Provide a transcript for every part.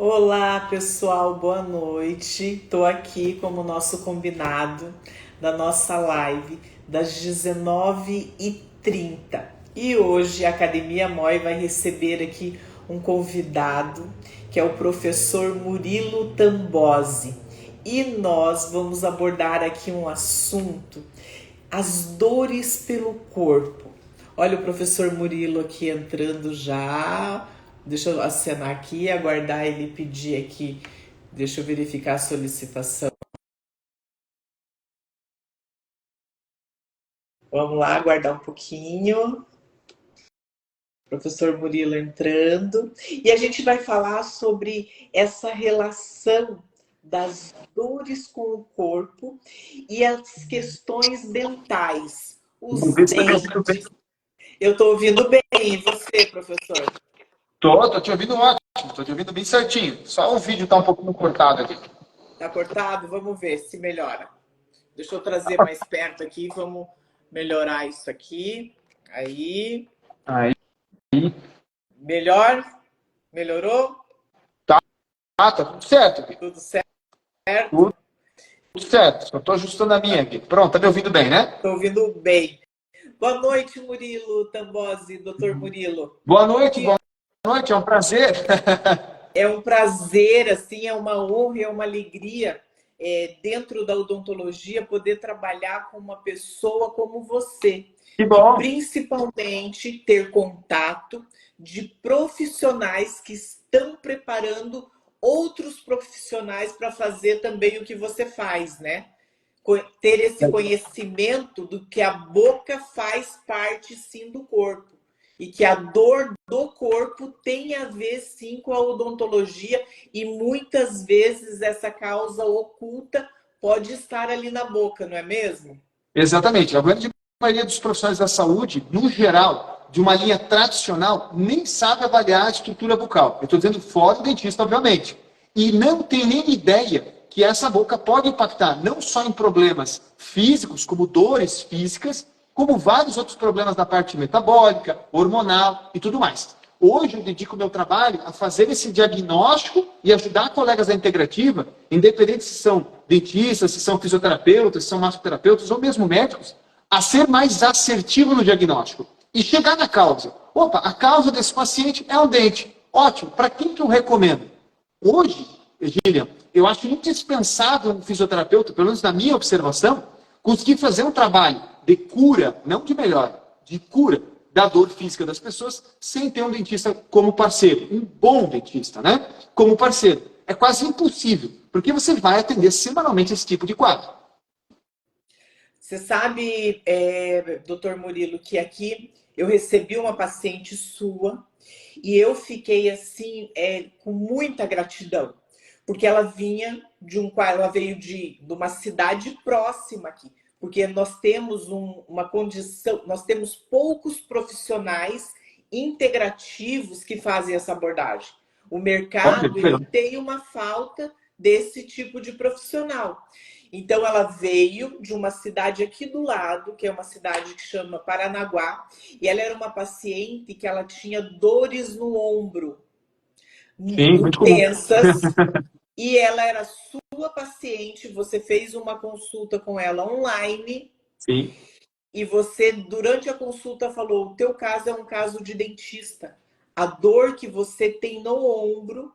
Olá, pessoal, boa noite. Estou aqui como nosso combinado da nossa live das 19h30. E hoje a Academia Moi vai receber aqui um convidado, que é o professor Murilo Tambosi. E nós vamos abordar aqui um assunto, as dores pelo corpo. Olha o professor Murilo aqui entrando já. Deixa eu acenar aqui, aguardar ele pedir aqui. Deixa eu verificar a solicitação. Vamos lá, aguardar um pouquinho. Professor Murilo entrando. E a gente vai falar sobre essa relação das dores com o corpo e as questões dentais. Os Vamos ver se está me ouvindo bem. dentes. Eu estou ouvindo bem. E você, professor? Tô te ouvindo ótimo, tô te ouvindo bem certinho. Só o vídeo tá um pouquinho cortado aqui. Tá cortado? Vamos ver se melhora. Deixa eu trazer mais perto aqui. Vamos melhorar isso aqui. Aí. Aí, Melhor? Melhorou? tá tudo certo aqui. Tudo certo? Tudo certo. Só tô ajustando a minha aqui. Pronto, tá me ouvindo bem, né? Estou ouvindo bem. Boa noite, Murilo Tambosi, doutor Murilo. Boa noite, é um prazer. É um prazer, assim, é uma honra, é uma alegria dentro da odontologia poder trabalhar com uma pessoa como você. Que E bom. principalmente ter contato de profissionais que estão preparando outros profissionais para fazer também o que você faz, né? Ter esse conhecimento do que a boca faz parte sim do corpo e que a dor do corpo tem a ver sim com a odontologia e muitas vezes essa causa oculta pode estar ali na boca, não é mesmo? Exatamente. A grande maioria dos profissionais da saúde, no geral, de uma linha tradicional, nem sabe avaliar a estrutura bucal. Eu estou dizendo fora o dentista, obviamente. E não tem nem ideia que essa boca pode impactar não só em problemas físicos, como dores físicas, como vários outros problemas da parte metabólica, hormonal e tudo mais. Hoje eu dedico o meu trabalho a fazer esse diagnóstico e ajudar colegas da integrativa, independente se são dentistas, se são fisioterapeutas, se são massoterapeutas ou mesmo médicos, a ser mais assertivo no diagnóstico e chegar na causa. Opa, a causa desse paciente é um dente. Ótimo, para quem que eu recomendo? Hoje, Gília, eu acho indispensável um fisioterapeuta, pelo menos na minha observação, conseguir fazer um trabalho de cura, não de melhora, de cura da dor física das pessoas, sem ter um dentista como parceiro. Um bom dentista, né? Como parceiro. É quase impossível, porque você vai atender semanalmente esse tipo de quadro. Você sabe, doutor Murilo, que aqui eu recebi uma paciente sua e eu fiquei assim, com muita gratidão, porque ela vinha ela veio de uma cidade próxima aqui, porque nós temos uma condição, nós temos poucos profissionais integrativos que fazem essa abordagem. O mercado ele tem uma falta desse tipo de profissional. Então, ela veio de uma cidade aqui do lado, que é uma cidade que chama Paranaguá, e ela era uma paciente que ela tinha dores no ombro, Sim, muito comum. intensas, e ela era sua paciente, você fez uma consulta com ela online, Sim. e você, durante a consulta, falou, o teu caso é um caso de dentista. A dor que você tem no ombro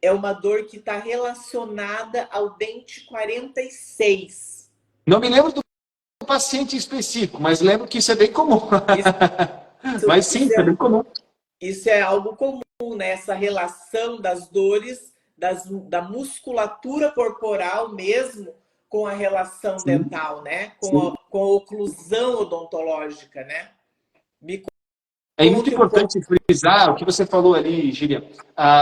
é uma dor que está relacionada ao dente 46. Não me lembro do paciente específico, mas lembro que isso é bem comum. Mas sim, isso é bem comum. Isso é algo comum, né? Essa relação das dores, da musculatura corporal mesmo, com a relação Sim. dental, né? Com a oclusão odontológica, né? Me É muito conte um pouco. importante frisar o que você falou ali, Gíria,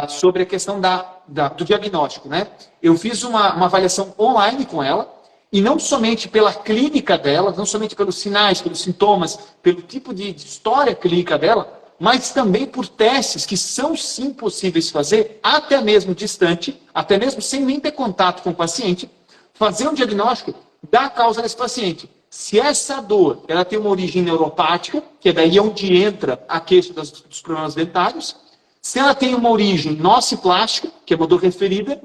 sobre a questão do diagnóstico, né? Eu fiz uma avaliação online com ela, e não somente pela clínica dela, não somente pelos sinais, pelos sintomas, pelo tipo de história clínica dela, mas também por testes que são sim possíveis fazer, até mesmo distante, até mesmo sem nem ter contato com o paciente, fazer um diagnóstico da causa desse paciente. Se essa dor ela tem uma origem neuropática, que é daí onde entra a queixa dos problemas dentários, Se ela tem uma origem nociplástica, que é uma dor referida,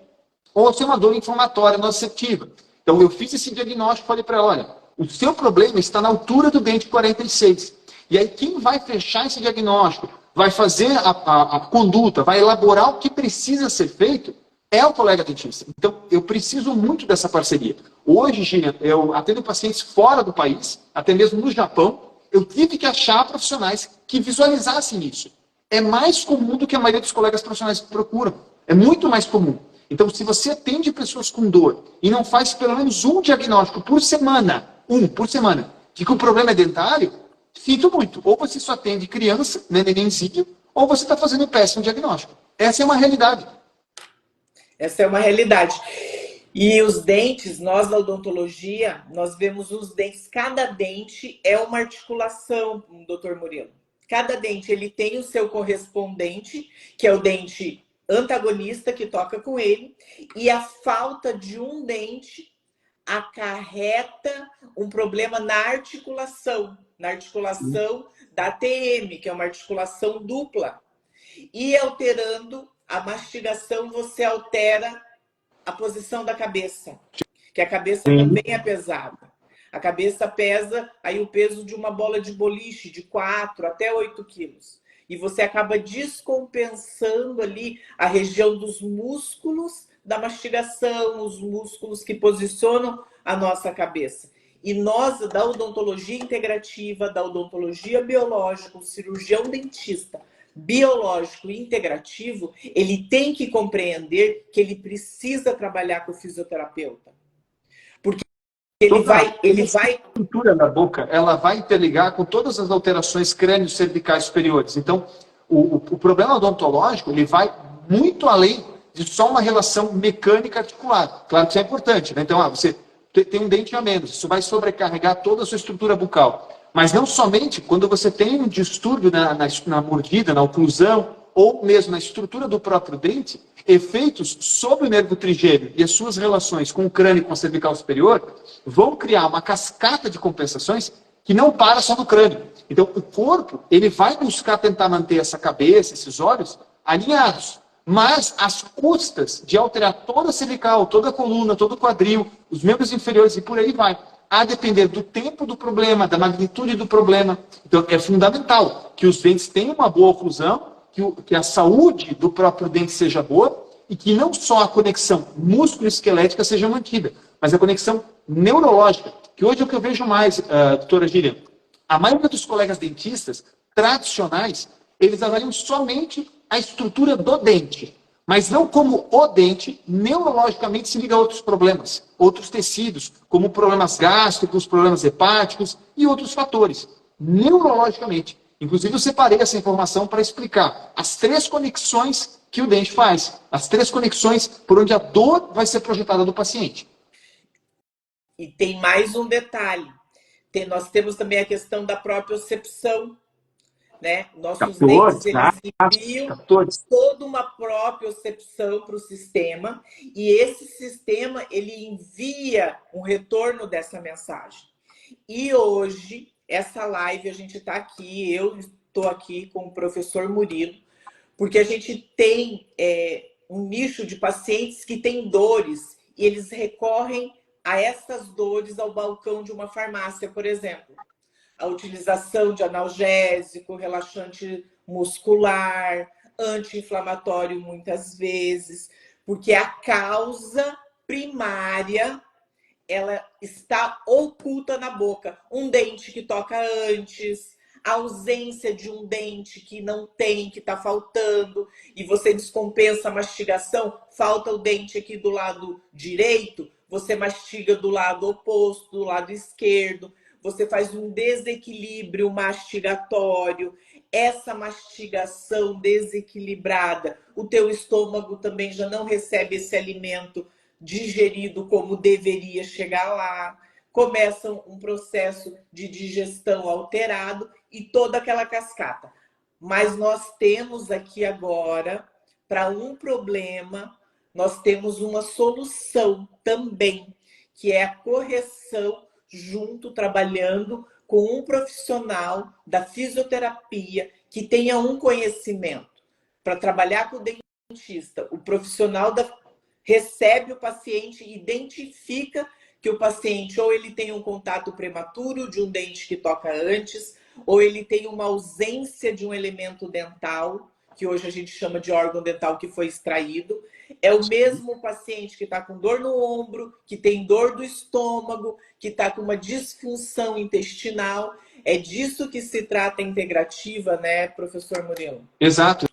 ou se é uma dor inflamatória nociceptiva. Então, eu fiz esse diagnóstico e falei para ela, olha, o seu problema está na altura do dente 46. E aí, quem vai fechar esse diagnóstico, vai fazer a conduta, vai elaborar o que precisa ser feito, é o colega dentista. Então, eu preciso muito dessa parceria. Hoje, Gina, eu atendo pacientes fora do país, até mesmo no Japão, eu tive que achar profissionais que visualizassem isso. É mais comum do que a maioria dos colegas profissionais procuram. É muito mais comum. Então, se você atende pessoas com dor e não faz pelo menos um diagnóstico por semana, de que o problema é dentário, sinto muito. Ou você só atende criança, nenenzinho, ou você está fazendo um péssimo diagnóstico. Essa é uma realidade. Essa é uma realidade. E os dentes, nós na odontologia, nós vemos os dentes, cada dente é uma articulação, doutor Murilo. Cada dente ele tem o seu correspondente, que é o dente antagonista que toca com ele, e a falta de um dente acarreta um problema na articulação da TM, que é uma articulação dupla. E alterando a mastigação, você altera a posição da cabeça, que a cabeça também é pesada. A cabeça pesa aí o peso de uma bola de boliche, de 4 até 8 quilos. E você acaba descompensando ali a região dos músculos da mastigação, os músculos que posicionam a nossa cabeça. E nós, da odontologia integrativa, da odontologia biológica, o cirurgião dentista biológico e integrativo, ele tem que compreender que ele precisa trabalhar com o fisioterapeuta. Porque ele vai... A estrutura da boca, ela vai interligar com todas as alterações crânio-cervicais superiores. Então, o problema odontológico, ele vai muito além de só uma relação mecânica articular. Claro que isso é importante, né? Então, você tem um dente a menos, isso vai sobrecarregar toda a sua estrutura bucal. Mas não somente quando você tem um distúrbio na mordida, na oclusão, ou mesmo na estrutura do próprio dente, efeitos sobre o nervo trigêmeo e as suas relações com o crânio e com a cervical superior vão criar uma cascata de compensações que não para só no crânio. Então, o corpo, ele vai buscar tentar manter essa cabeça, esses olhos, alinhados. Mas às custas de alterar toda a cervical, toda a coluna, todo o quadril, os membros inferiores e por aí vai. A depender do tempo do problema, da magnitude do problema. Então, é fundamental que os dentes tenham uma boa oclusão, que a saúde do próprio dente seja boa e que não só a conexão músculo-esquelética seja mantida, mas a conexão neurológica, que hoje é o que eu vejo mais, doutora Gillian. A maioria dos colegas dentistas tradicionais, eles avaliam somente a estrutura do dente, mas não como o dente neurologicamente se liga a outros problemas, outros tecidos, como problemas gástricos, problemas hepáticos e outros fatores, neurologicamente. Inclusive, eu separei essa informação para explicar as 3 conexões que o dente faz, as 3 conexões por onde a dor vai ser projetada do paciente. E tem mais um detalhe. Nós temos também a questão da propriocepção, né? Nossos dentes, eles enviam toda uma propriocepção para o sistema, e esse sistema, ele envia um retorno dessa mensagem. E hoje, essa live, a gente está aqui, eu estou aqui com o professor Murilo, porque a gente tem um nicho de pacientes que têm dores, e eles recorrem a essas dores ao balcão de uma farmácia, por exemplo. A utilização de analgésico, relaxante muscular, anti-inflamatório muitas vezes, porque a causa primária, ela está oculta na boca. Um dente que toca antes, a ausência de um dente que não tem, que está faltando, e você descompensa a mastigação, falta o dente aqui do lado direito, você mastiga do lado oposto, do lado esquerdo, você faz um desequilíbrio mastigatório, essa mastigação desequilibrada, o teu estômago também já não recebe esse alimento digerido como deveria chegar lá, começa um processo de digestão alterado e toda aquela cascata. Mas nós temos aqui agora, para um problema, nós temos uma solução também, que é a correção junto, trabalhando com um profissional da fisioterapia que tenha um conhecimento para trabalhar com o dentista, o profissional recebe o paciente, identifica que o paciente ou ele tem um contato prematuro de um dente que toca antes, ou ele tem uma ausência de um elemento dental, que hoje a gente chama de órgão dental que foi extraído. É o mesmo paciente que está com dor no ombro, que tem dor do estômago, que está com uma disfunção intestinal. É disso que se trata a integrativa, né, professor Murilo? Exato.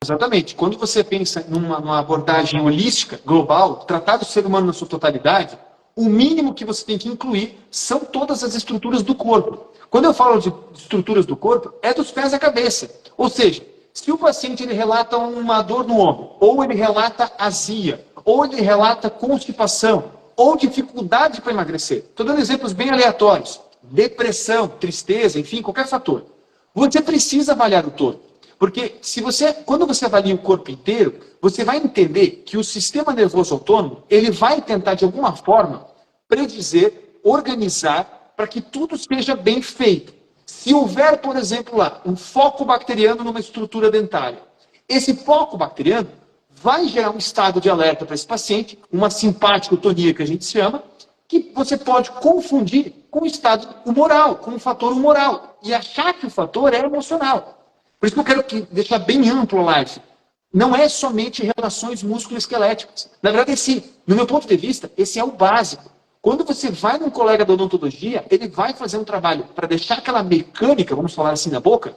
Exatamente. Quando você pensa numa abordagem holística, global, tratar do ser humano na sua totalidade, o mínimo que você tem que incluir são todas as estruturas do corpo. Quando eu falo de estruturas do corpo, é dos pés à cabeça. Ou seja, se o paciente ele relata uma dor no ombro, ou ele relata azia, ou ele relata constipação, ou dificuldade para emagrecer. Estou dando exemplos bem aleatórios. Depressão, tristeza, enfim, qualquer fator. Você precisa avaliar o todo. Porque quando você avalia o corpo inteiro, você vai entender que o sistema nervoso autônomo, ele vai tentar, de alguma forma, predizer, organizar, para que tudo seja bem feito. Se houver, por exemplo, lá, um foco bacteriano numa estrutura dentária, esse foco bacteriano vai gerar um estado de alerta para esse paciente, uma simpaticotonia que a gente chama, que você pode confundir com o estado humoral, com um fator humoral, e achar que o fator é emocional. Por isso que eu quero deixar bem amplo a live. Não é somente relações músculo-esqueléticas. Na verdade, no meu ponto de vista, esse é o básico. Quando você vai num colega da odontologia, ele vai fazer um trabalho para deixar aquela mecânica, vamos falar assim, na boca,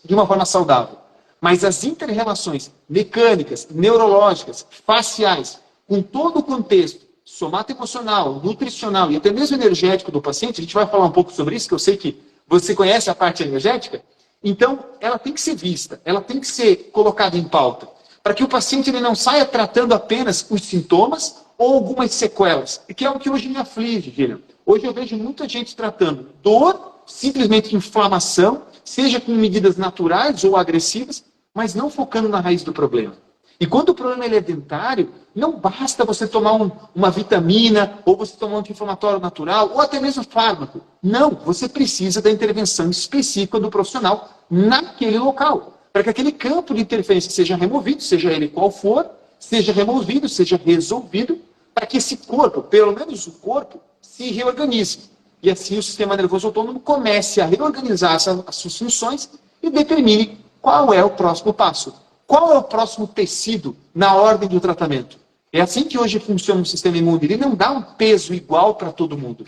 de uma forma saudável. Mas as inter-relações mecânicas, neurológicas, faciais, com todo o contexto somato-emocional, nutricional e até mesmo energético do paciente, a gente vai falar um pouco sobre isso, que eu sei que você conhece a parte energética. Então, ela tem que ser vista, ela tem que ser colocada em pauta, para que o paciente ele não saia tratando apenas os sintomas ou algumas sequelas, que é o que hoje me aflige, Gillian. Hoje eu vejo muita gente tratando dor, simplesmente inflamação, seja com medidas naturais ou agressivas, mas não focando na raiz do problema. E quando o problema ele é dentário, não basta você tomar uma vitamina, ou você tomar um anti-inflamatório natural, ou até mesmo fármaco. Não, você precisa da intervenção específica do profissional naquele local, para que aquele campo de interferência seja removido, seja ele qual for, seja removido, seja resolvido, para que esse corpo, pelo menos o corpo, se reorganize. E assim o sistema nervoso autônomo comece a reorganizar as suas funções e determine qual é o próximo passo. Qual é o próximo tecido na ordem do tratamento? É assim que hoje funciona o sistema imune. Ele não dá um peso igual para todo mundo.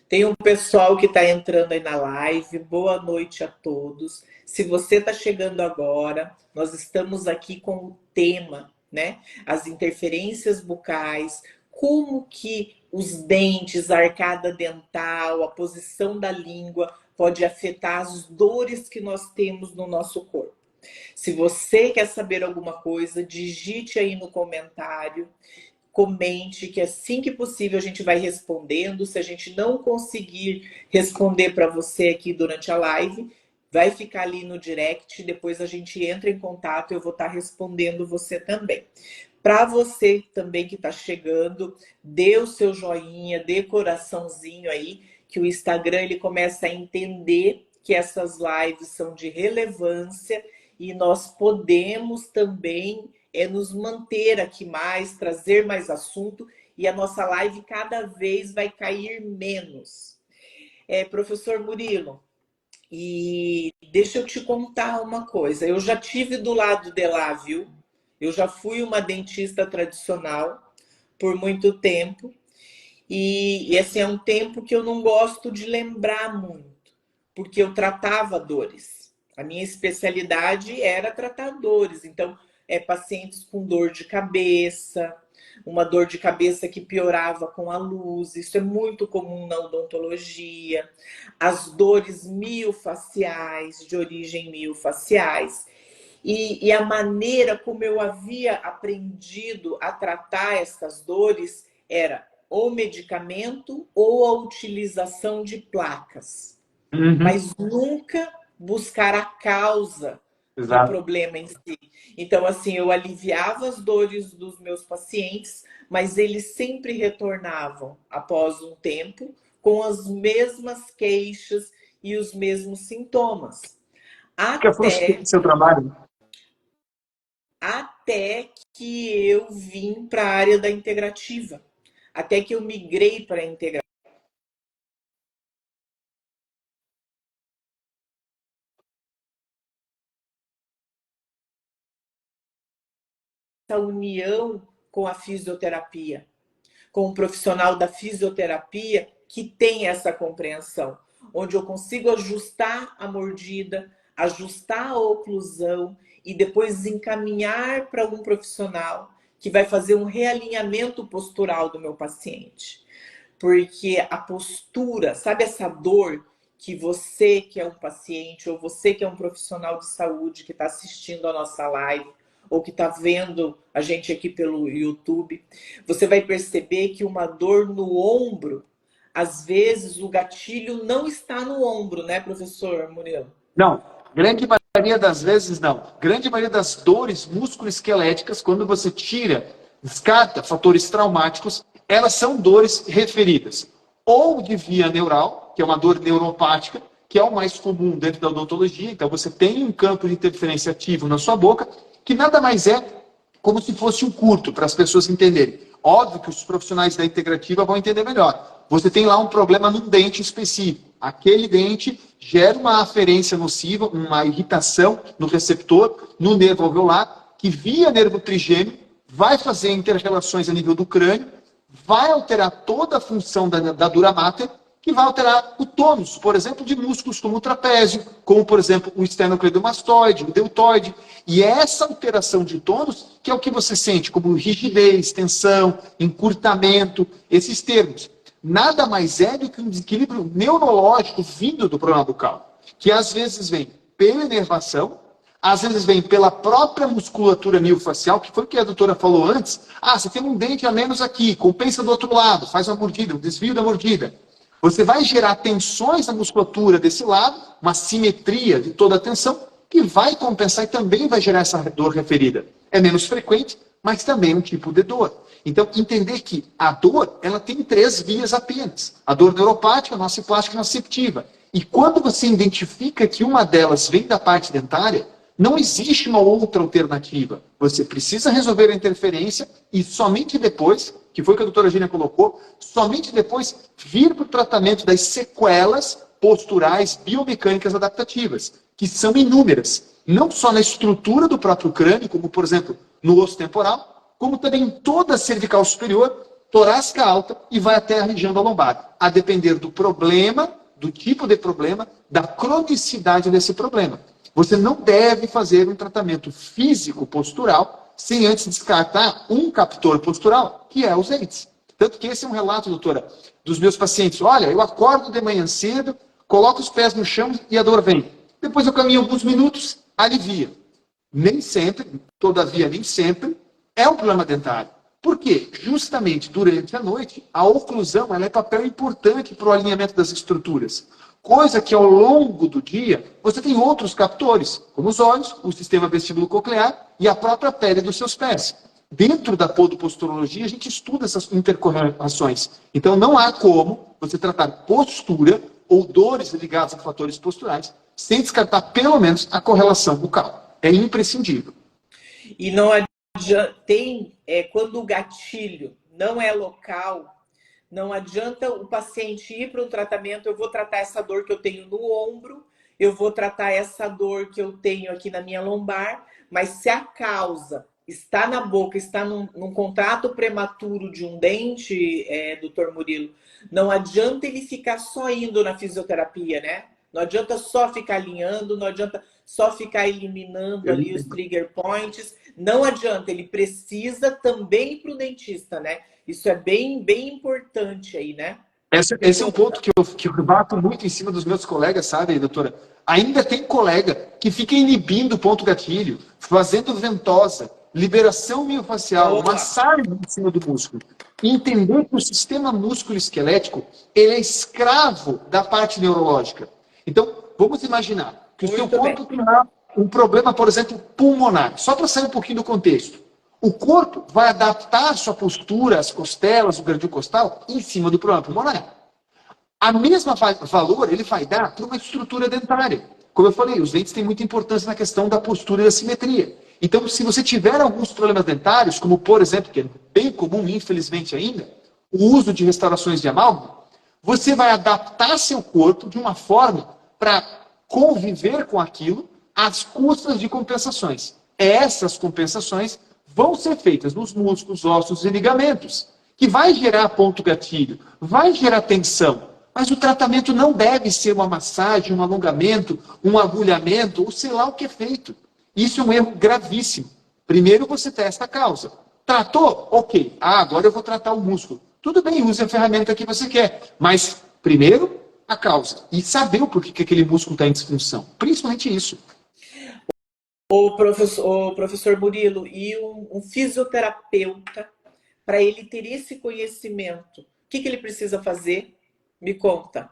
Tem um pessoal que está entrando aí na live. Boa noite a todos. Se você está chegando agora, nós estamos aqui com o tema, né? As interferências bucais, como que os dentes, a arcada dental, a posição da língua pode afetar as dores que nós temos no nosso corpo. Se você quer saber alguma coisa, digite aí no comentário, comente, que assim que possível a gente vai respondendo. Se a gente não conseguir responder para você aqui durante a live, vai ficar ali no direct, depois a gente entra em contato e eu vou estar respondendo você também. Para você também que está chegando, dê o seu joinha, dê coraçãozinho aí, que o Instagram ele começa a entender que essas lives são de relevância e nós podemos também nos manter aqui mais, trazer mais assunto e a nossa live cada vez vai cair menos. Professor Murilo, e deixa eu te contar uma coisa. Eu já tive do lado de lá, viu? Eu já fui uma dentista tradicional por muito tempo. E assim, é um tempo que eu não gosto de lembrar muito, porque eu tratava dores. A minha especialidade era tratar dores. Então, pacientes com dor de cabeça, uma dor de cabeça que piorava com a luz. Isso é muito comum na odontologia. As dores miofaciais, de origem miofaciais. E a maneira como eu havia aprendido a tratar essas dores era ou medicamento ou a utilização de placas. Mas nunca buscar a causa do Exato. problema em si. Então, assim, eu aliviava as dores dos meus pacientes, mas eles sempre retornavam após um tempo com as mesmas queixas e os mesmos sintomas. Que é frustrante Até seu trabalho. até que eu vim para a área da integrativa, até que eu migrei para a integrativa. Essa união com a fisioterapia, com um profissional da fisioterapia que tem essa compreensão, onde eu consigo ajustar a mordida, ajustar a oclusão e depois encaminhar para um profissional que vai fazer um realinhamento postural do meu paciente. Porque a postura, sabe essa dor que você que é um paciente ou você que é um profissional de saúde que está assistindo a nossa live ou que está vendo a gente aqui pelo YouTube, você vai perceber que uma dor no ombro, às vezes o gatilho não está no ombro, né, professor Murilo? Não, grande maioria das vezes não. Grande maioria das dores musculoesqueléticas, quando você tira, descarta fatores traumáticos, elas são dores referidas ou de via neural, que é uma dor neuropática, que é o mais comum dentro da odontologia. Então você tem um campo de interferência ativo na sua boca, que nada mais é como se fosse um curto, para as pessoas entenderem. Óbvio que os profissionais da integrativa vão entender melhor. Você tem lá um problema num dente específico. Aquele dente gera uma aferência nociva, uma irritação no receptor, no nervo alveolar, que via nervo trigêmeo vai fazer inter-relações a nível do crânio, vai alterar toda a função da dura mater, que vai alterar o tônus, por exemplo, de músculos como o trapézio, como, por exemplo, o esternocleidomastoide, o deltoide. E é essa alteração de tônus que é o que você sente como rigidez, tensão, encurtamento, esses termos. Nada mais é do que um desequilíbrio neurológico vindo do problema bucal, que às vezes vem pela inervação, às vezes vem pela própria musculatura miofascial, que foi o que a doutora falou antes. Ah, você tem um dente a menos aqui, compensa do outro lado, faz uma mordida, um desvio da mordida. Você vai gerar tensões na musculatura desse lado, uma simetria de toda a tensão, que vai compensar e também vai gerar essa dor referida. É menos frequente, mas também um tipo de dor. Então, entender que a dor, ela tem 3 vias apenas. A dor neuropática, nociplástica e nociceptiva. E quando você identifica que uma delas vem da parte dentária, não existe uma outra alternativa. Você precisa resolver a interferência e somente depois, que foi o que a doutora Gínia colocou, somente depois vir para o tratamento das sequelas posturais biomecânicas adaptativas, que são inúmeras. Não só na estrutura do próprio crânio, como, por exemplo, no osso temporal, como também em toda a cervical superior, torácica alta e vai até a região da lombar, a depender do problema, do tipo de problema, da cronicidade desse problema. Você não deve fazer um tratamento físico postural sem antes descartar um captor postural, que é os dentes. Tanto que esse é um relato, doutora, dos meus pacientes. Olha, eu acordo de manhã cedo, coloco os pés no chão e a dor vem. Depois eu caminho alguns minutos, alivia. Nem sempre, todavia nem sempre, é um problema dentário. Por quê? Justamente durante a noite, a oclusão ela é papel importante para o alinhamento das estruturas. Coisa que ao longo do dia, você tem outros captores, como os olhos, o sistema vestíbulo-coclear e a própria pele dos seus pés. Dentro da podoposturologia, a gente estuda essas intercorrelações. Então, não há como você tratar postura ou dores ligadas a fatores posturais sem descartar, pelo menos, a correlação bucal. É imprescindível. E não adianta, quando o gatilho não é local, não adianta o paciente ir para um tratamento, eu vou tratar essa dor que eu tenho no ombro, eu vou tratar essa dor que eu tenho aqui na minha lombar, mas se a causa está na boca, está num contato prematuro de um dente, doutor Murilo, não adianta ele ficar só indo na fisioterapia, né? Não adianta só ficar alinhando, não adianta só ficar eliminando ali os trigger points. Não adianta, ele precisa também ir para o dentista, né? Isso é bem, bem importante aí, né? Esse é um ponto que eu bato muito em cima dos meus colegas, sabe, doutora? Ainda tem colega que fica inibindo o ponto gatilho, fazendo ventosa, liberação miofascial, massagem em cima do músculo. E entender que o sistema músculo-esquelético ele é escravo da parte neurológica. Então, vamos imaginar que o seu corpo tem um problema, por exemplo, pulmonar. Só para sair um pouquinho do contexto. O corpo vai adaptar sua postura, as costelas, o gradil costal, em cima do problema pulmonar. A mesma valor ele vai dar para uma estrutura dentária. Como eu falei, os dentes têm muita importância na questão da postura e da simetria. Então, se você tiver alguns problemas dentários, como por exemplo, que é bem comum, infelizmente ainda, o uso de restaurações de amálgama, você vai adaptar seu corpo de uma forma para conviver com aquilo às custas de compensações. Essas compensações vão ser feitas nos músculos, ossos e ligamentos, que vai gerar ponto gatilho, vai gerar tensão. Mas o tratamento não deve ser uma massagem, um alongamento, um agulhamento, ou sei lá o que é feito. Isso é um erro gravíssimo. Primeiro você testa a causa. Tratou? Ok. Agora eu vou tratar o músculo. Tudo bem, use a ferramenta que você quer. Mas, primeiro, a causa. E saber o porquê que aquele músculo está em disfunção. Principalmente isso. O professor Murilo, e um fisioterapeuta, para ele ter esse conhecimento, o que ele precisa fazer? Me conta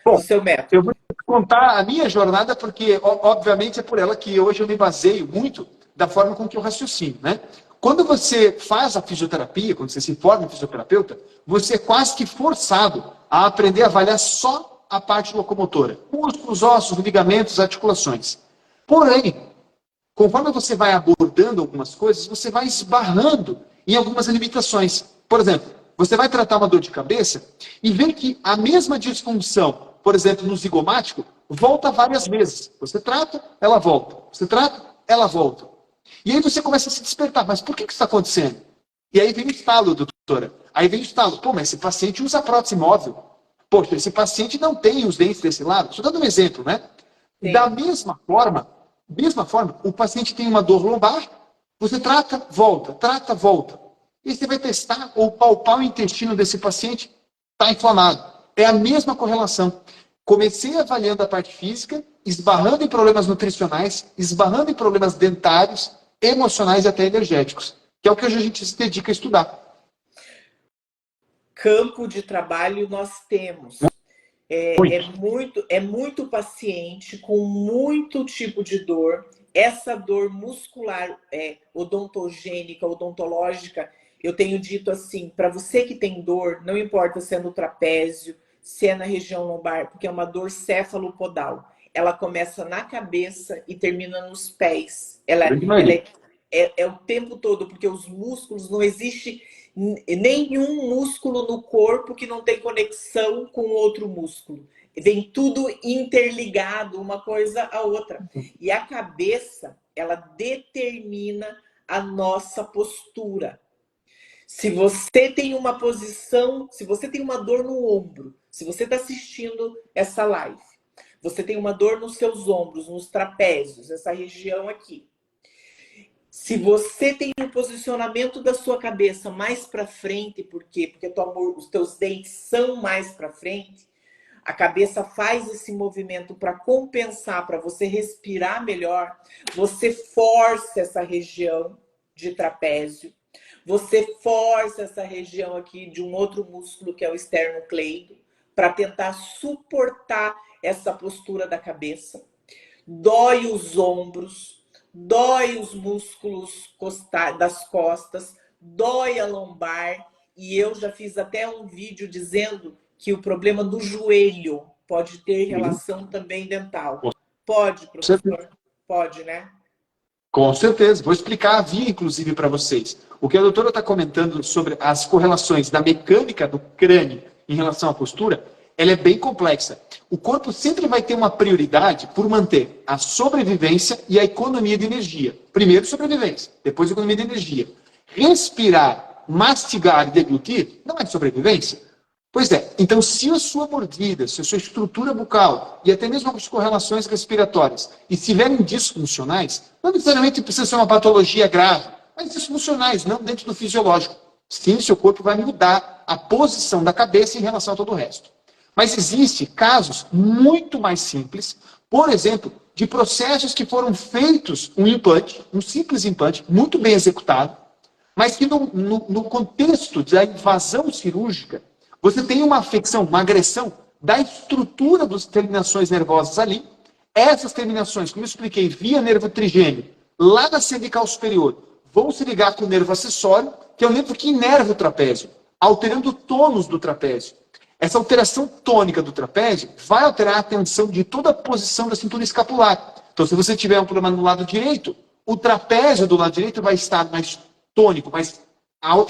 Bom, do seu método. eu vou te contar a minha jornada, porque, obviamente, é por ela que hoje eu me baseio muito da forma com que eu raciocino, né? Quando você faz a fisioterapia, quando você se forma em fisioterapeuta, você é quase que forçado a aprender a avaliar só a parte locomotora. Músculos, ossos, ligamentos, articulações. Porém, conforme você vai abordando algumas coisas, você vai esbarrando em algumas limitações. Por exemplo, você vai tratar uma dor de cabeça e vê que a mesma disfunção, por exemplo, no zigomático, volta várias vezes. Você trata, ela volta. Você trata, ela volta. E aí você começa a se despertar. Mas por que isso está acontecendo? E aí vem o estalo, doutora. Aí vem o estalo. Pô, mas esse paciente usa prótese móvel. Poxa, esse paciente não tem os dentes desse lado. Estou dando um exemplo, né? Sim. Da mesma forma, o paciente tem uma dor lombar, você trata, volta, trata, volta. E você vai testar ou palpar o intestino desse paciente, está inflamado. É a mesma correlação. Comecei avaliando a parte física, esbarrando em problemas nutricionais, esbarrando em problemas dentários, emocionais e até energéticos, que é o que a gente se dedica a estudar. Campo de trabalho nós temos. É muito paciente com muito tipo de dor. Essa dor muscular, odontogênica, odontológica, eu tenho dito assim, para você que tem dor, não importa se é no trapézio, se é na região lombar, porque é uma dor cefalopodal. Ela começa na cabeça e termina nos pés. Ela é o tempo todo, porque os músculos, não existe nenhum músculo no corpo que não tem conexão com outro músculo. Vem tudo interligado, uma coisa a outra. E a cabeça, ela determina a nossa postura. Se você tem uma posição, se você tem uma dor no ombro, se você está assistindo essa live, você tem uma dor nos seus ombros, nos trapézios, essa região aqui. Se você tem o posicionamento da sua cabeça mais para frente, por quê? Porque os teus dentes são mais para frente, a cabeça faz esse movimento para compensar, para você respirar melhor, você força essa região de trapézio, você força essa região aqui de um outro músculo que é o esternocleido, para tentar suportar essa postura da cabeça. Dói os ombros, dói os músculos das costas, dói a lombar. E eu já fiz até um vídeo dizendo que o problema do joelho pode ter relação também dental. Pode, professor? Pode, né? Com certeza. Vou explicar a via, inclusive, para vocês. O que a doutora está comentando sobre as correlações da mecânica do crânio em relação à postura, ela é bem complexa. O corpo sempre vai ter uma prioridade por manter a sobrevivência e a economia de energia. Primeiro sobrevivência, depois economia de energia. Respirar, mastigar e deglutir não é sobrevivência? Pois é. Então, se a sua mordida, se a sua estrutura bucal e até mesmo as correlações respiratórias estiverem disfuncionais, não necessariamente precisa ser uma patologia grave, mas disfuncionais, não dentro do fisiológico. Sim, seu corpo vai mudar a posição da cabeça em relação a todo o resto. Mas existem casos muito mais simples, por exemplo, de processos que foram feitos um implante, um simples implante, muito bem executado, mas que no contexto da invasão cirúrgica, você tem uma afecção, uma agressão da estrutura das terminações nervosas ali. Essas terminações, como eu expliquei, via nervo trigêmeo, lá na cervical superior, vão se ligar com o nervo acessório, que é o nervo que inerva o trapézio, alterando o tônus do trapézio. Essa alteração tônica do trapézio vai alterar a tensão de toda a posição da cintura escapular. Então, se você tiver um problema no lado direito, o trapézio do lado direito vai estar mais tônico, mais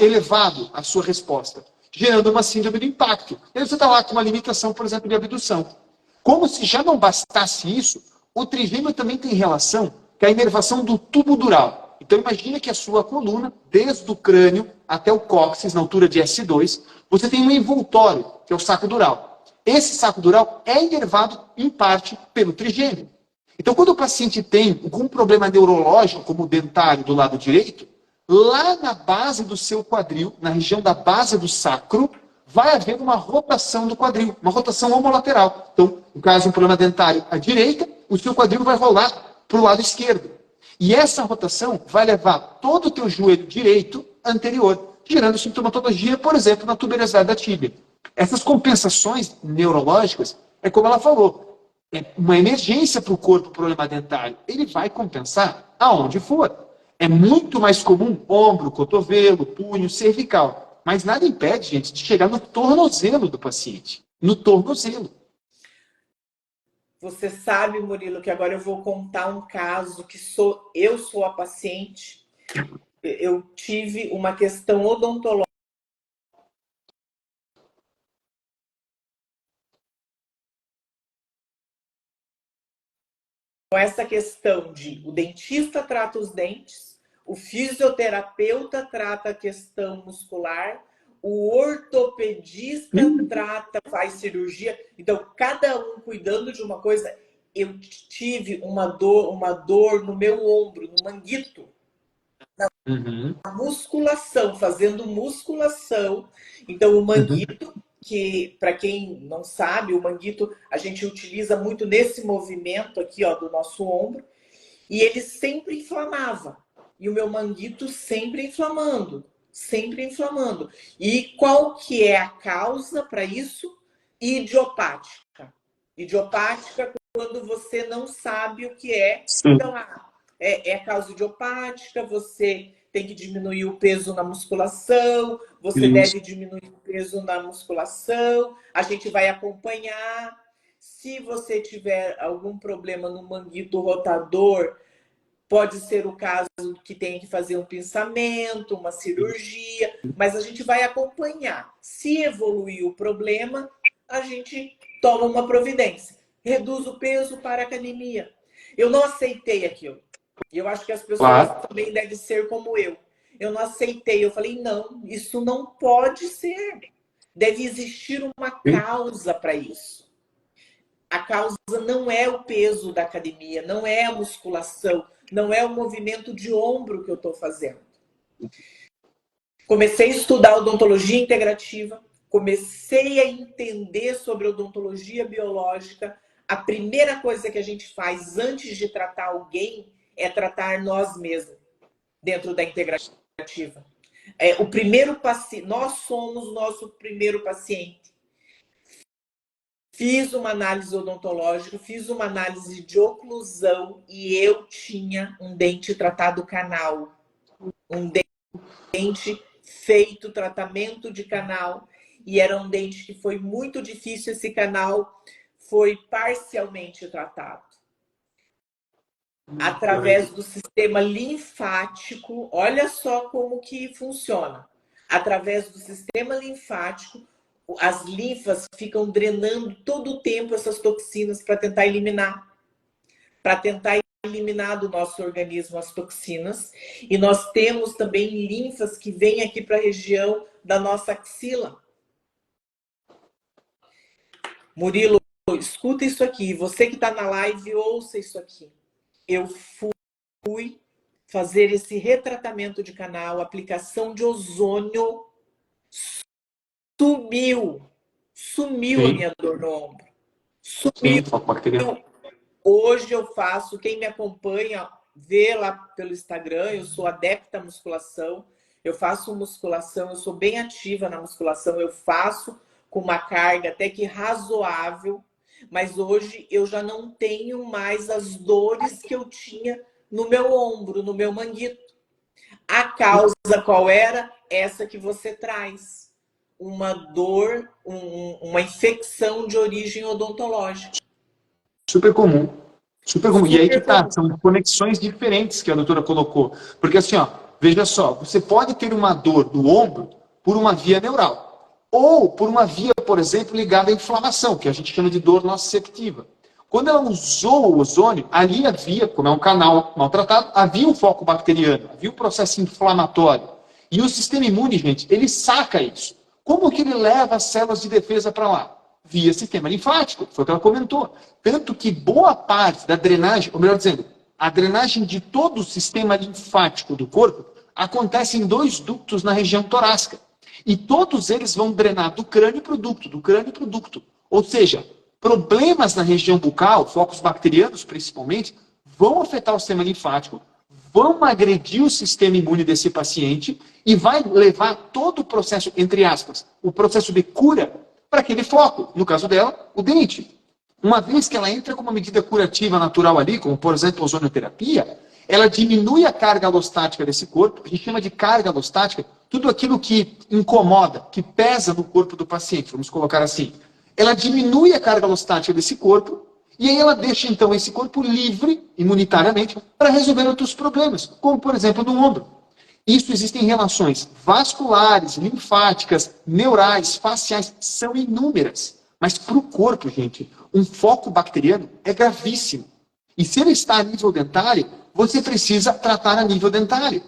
elevado a sua resposta, gerando uma síndrome do impacto. E aí você está lá com uma limitação, por exemplo, de abdução. Como se já não bastasse isso, o trigêmeo também tem relação com a inervação do tubo dural. Então imagine que a sua coluna, desde o crânio até o cóccix, na altura de S2, você tem um envoltório, que é o saco dural. Esse saco dural é inervado, em parte, pelo trigêmeo. Então, quando o paciente tem algum problema neurológico, como o dentário do lado direito, lá na base do seu quadril, na região da base do sacro, vai haver uma rotação do quadril, uma rotação homolateral. Então, no caso de um problema dentário à direita, o seu quadril vai rolar para o lado esquerdo. E essa rotação vai levar todo o teu joelho direito anterior, gerando sintomatologia, por exemplo, na tuberosidade da tíbia. Essas compensações neurológicas, é como ela falou, é uma emergência para o corpo, o problema dentário. Ele vai compensar aonde for. É muito mais comum ombro, cotovelo, punho, cervical. Mas nada impede, gente, de chegar no tornozelo do paciente. No tornozelo. Você sabe, Murilo, que agora eu vou contar um caso que eu sou a paciente. Eu tive uma questão odontológica. Com essa questão de o dentista trata os dentes, o fisioterapeuta trata a questão muscular, o ortopedista trata, faz cirurgia. Então, cada um cuidando de uma coisa. Eu tive uma dor no meu ombro, no manguito, na musculação, fazendo musculação. Então, o manguito, que para quem não sabe, o manguito a gente utiliza muito nesse movimento aqui, ó, do nosso ombro, e ele sempre inflamava. E o meu manguito sempre inflamando, sempre inflamando. E qual que é a causa para isso? Idiopática. Idiopática quando você não sabe o que é. Sim. Então, é causa idiopática, você tem que diminuir o peso na musculação, você Isso. deve diminuir o peso na musculação, a gente vai acompanhar. Se você tiver algum problema no manguito rotador, pode ser o caso que tem que fazer um pinçamento, uma cirurgia, mas a gente vai acompanhar. Se evoluir o problema, a gente toma uma providência. Reduz o peso para a academia. Eu não aceitei aquilo. E eu acho que as pessoas também devem ser como eu. Eu não aceitei. Eu falei, não, isso não pode ser. Deve existir uma causa para isso. A causa não é o peso da academia, não é a musculação, não é o movimento de ombro que eu estou fazendo. Comecei a estudar odontologia integrativa, comecei a entender sobre odontologia biológica. A primeira coisa que a gente faz antes de tratar alguém é tratar nós mesmos, dentro da integrativa. O primeiro paciente, nós somos o nosso primeiro paciente. Fiz uma análise odontológica, fiz uma análise de oclusão e eu tinha um dente tratado canal. Um dente feito tratamento de canal. E era um dente que foi muito difícil, esse canal foi parcialmente tratado. Através do sistema linfático, olha só como que funciona. Através do sistema linfático, as linfas ficam drenando todo o tempo essas toxinas para tentar eliminar. Para tentar eliminar do nosso organismo as toxinas. E nós temos também linfas que vêm aqui para a região da nossa axila. Murilo, escuta isso aqui. Você que está na live, ouça isso aqui. Eu fui fazer esse retratamento de canal, aplicação de ozônio. Sumiu a minha dor no ombro. Sumiu. Hoje eu faço, quem me acompanha, vê lá pelo Instagram, eu sou adepta à musculação, eu faço musculação, eu sou bem ativa na musculação, eu faço com uma carga até que razoável, mas hoje eu já não tenho mais as dores que eu tinha no meu ombro, no meu manguito. A causa qual era? Essa que você traz. Uma dor, uma infecção de origem odontológica. Super comum. Super comum. E aí que Super tá, comum. são conexões diferentes que a doutora colocou. Porque assim, ó, veja só, você pode ter uma dor do ombro por uma via neural. Ou por uma via, por exemplo, ligada à inflamação, que a gente chama de dor nociceptiva. Quando ela usou o ozônio, ali havia, como é um canal maltratado, havia um foco bacteriano, havia um processo inflamatório. E o sistema imune, gente, ele saca isso. Como que ele leva as células de defesa para lá? Via sistema linfático, foi o que ela comentou. Tanto que boa parte da drenagem, ou melhor dizendo, a drenagem de todo o sistema linfático do corpo acontece em dois ductos na região torácica. E todos eles vão drenar do crânio para o ducto, do crânio para o ducto. Ou seja, problemas na região bucal, focos bacterianos principalmente, vão afetar o sistema linfático, vão agredir o sistema imune desse paciente e vai levar todo o processo, entre aspas, o processo de cura para aquele foco. No caso dela, o dente. Uma vez que ela entra com uma medida curativa natural ali, como por exemplo a ozonioterapia, ela diminui a carga alostática desse corpo. A gente chama de carga alostática tudo aquilo que incomoda, que pesa no corpo do paciente, vamos colocar assim. Ela diminui a carga alostática desse corpo e aí ela deixa então esse corpo livre, imunitariamente, para resolver outros problemas, como por exemplo no ombro. Isso existem relações vasculares, linfáticas, neurais, faciais, são inúmeras. Mas para o corpo, gente, um foco bacteriano é gravíssimo. E se ele está a nível dentário, você precisa tratar a nível dentário.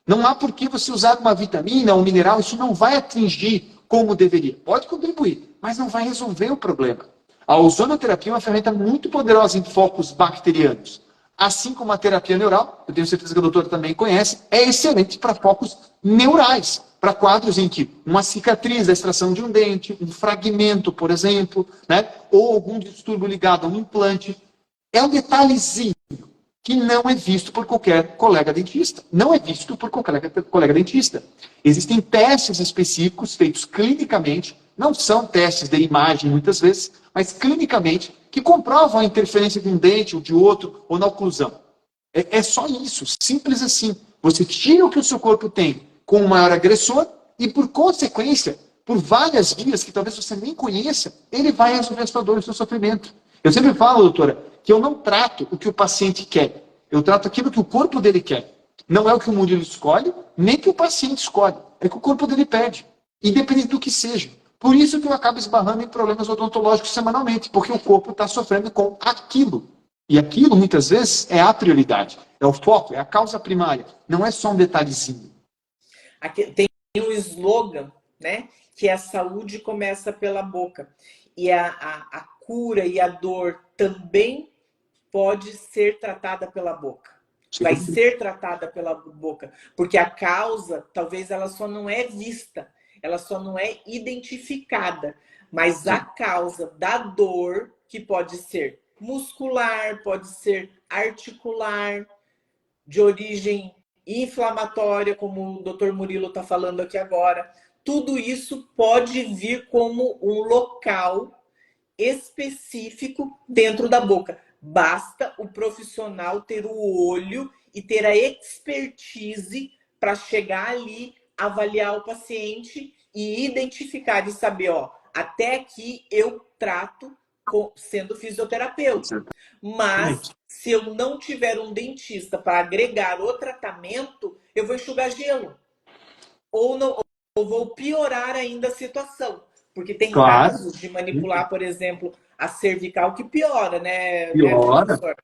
Não há por que você usar uma vitamina ou um mineral, isso não vai atingir como deveria. Pode contribuir, mas não vai resolver o problema. A ozonoterapia é uma ferramenta muito poderosa em focos bacterianos. Assim como a terapia neural, eu tenho certeza que a doutora também conhece, é excelente para focos neurais, para quadros em que uma cicatriz da extração de um dente, um fragmento, por exemplo, né, ou algum distúrbio ligado a um implante. É um detalhezinho que não é visto por qualquer colega dentista. Não é visto por qualquer colega dentista. Existem testes específicos feitos clinicamente, não são testes de imagem muitas vezes, mas clinicamente, que comprovam a interferência de um dente ou de outro, ou na oclusão. É só isso, simples assim. Você tira o que o seu corpo tem com o maior agressor e, por consequência, por várias vias que talvez você nem conheça, ele vai resolver a sua dor e o seu sofrimento. Eu sempre falo, doutora, que eu não trato o que o paciente quer. Eu trato aquilo que o corpo dele quer. Não é o que o Murilo escolhe, nem que o paciente escolhe. É o que o corpo dele pede, independente do que seja. Por isso que eu acabo esbarrando em problemas odontológicos semanalmente, porque o corpo está sofrendo com aquilo. E aquilo, muitas vezes, é a prioridade. É o foco, é a causa primária. Não é só um detalhezinho. Aqui tem um slogan, né? Que a saúde começa pela boca. E a cura e a dor também pode ser tratada pela boca. Vai ser tratada pela boca. Porque a causa, talvez ela só não é vista, ela só não é identificada. Mas a causa da dor, que pode ser muscular, pode ser articular, de origem inflamatória, como o Dr. Murilo está falando aqui agora, tudo isso pode vir como um local específico dentro da boca. Basta o profissional ter o olho e ter a expertise para chegar ali, avaliar o paciente e identificar e saber, ó, até aqui eu trato sendo fisioterapeuta. Mas se eu não tiver um dentista para agregar o tratamento, eu vou enxugar gelo. Ou, não, ou vou piorar ainda a situação. Porque tem casos de manipular, por exemplo, a cervical que piora, né, professor?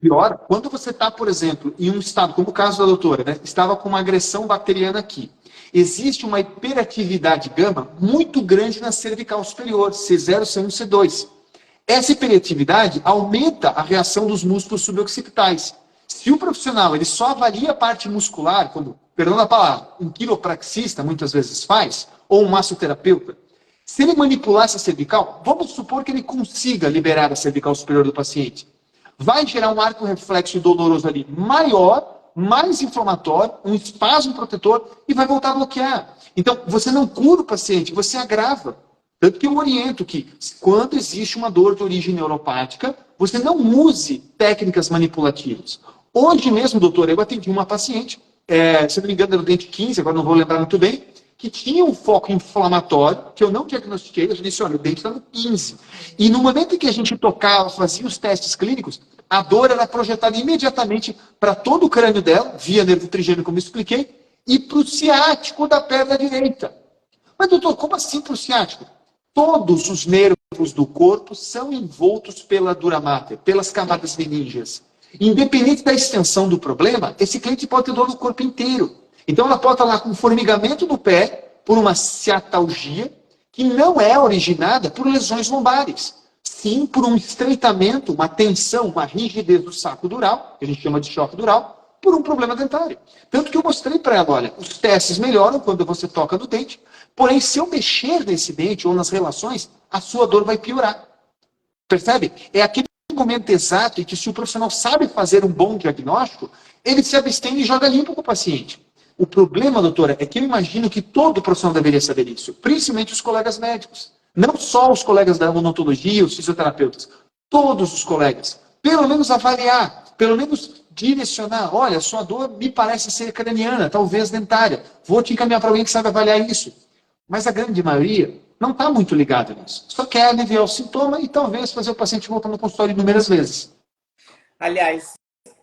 Piora. Quando você está, por exemplo, em um estado, como o caso da doutora, né, estava com uma agressão bacteriana aqui. Existe uma hiperatividade gama muito grande na cervical superior, C0, C1, C2. Essa hiperatividade aumenta a reação dos músculos suboccipitais. Se o profissional ele só avalia a parte muscular, como, perdão a palavra, um quiropraxista muitas vezes faz, ou um massoterapeuta, se ele manipular essa cervical, vamos supor que ele consiga liberar a cervical superior do paciente. Vai gerar um arco reflexo doloroso ali maior, mais inflamatório, um espasmo protetor e vai voltar a bloquear. Então, você não cura o paciente, você agrava. Tanto que eu oriento que, quando existe uma dor de origem neuropática, você não use técnicas manipulativas. Hoje mesmo, doutor, eu atendi uma paciente, se não me engano, era o dente 15, agora não vou lembrar muito bem, que tinha um foco inflamatório, que eu não diagnostiquei, eu disse, olha, o dente está no 15. E no momento em que a gente tocava, fazia os testes clínicos, a dor era projetada imediatamente para todo o crânio dela, via nervo trigêmeo, como eu expliquei, e para o ciático da perna direita. Mas, doutor, como assim para o ciático? Todos os nervos do corpo são envoltos pela dura mater, pelas camadas meníngeas. Independente da extensão do problema, esse cliente pode ter dor no corpo inteiro. Então, ela pode estar lá com formigamento no pé, por uma ciatalgia, que não é originada por lesões lombares. Sim, por um estreitamento, uma tensão, uma rigidez do saco dural, que a gente chama de choque dural, por um problema dentário. Tanto que eu mostrei para ela, olha, os testes melhoram quando você toca no dente, porém, se eu mexer nesse dente ou nas relações, a sua dor vai piorar. Percebe? É aquele momento exato em que, se o profissional sabe fazer um bom diagnóstico, ele se abstém e joga limpo com o paciente. O problema, doutora, é que eu imagino que todo profissional deveria saber isso, principalmente os colegas médicos. Não só os colegas da odontologia, os fisioterapeutas, todos os colegas. Pelo menos avaliar, pelo menos direcionar. Olha, sua dor me parece ser craniana, talvez dentária. Vou te encaminhar para alguém que sabe avaliar isso. Mas a grande maioria não está muito ligada nisso. Só quer aliviar o sintoma e talvez fazer o paciente voltar no consultório inúmeras vezes. Aliás,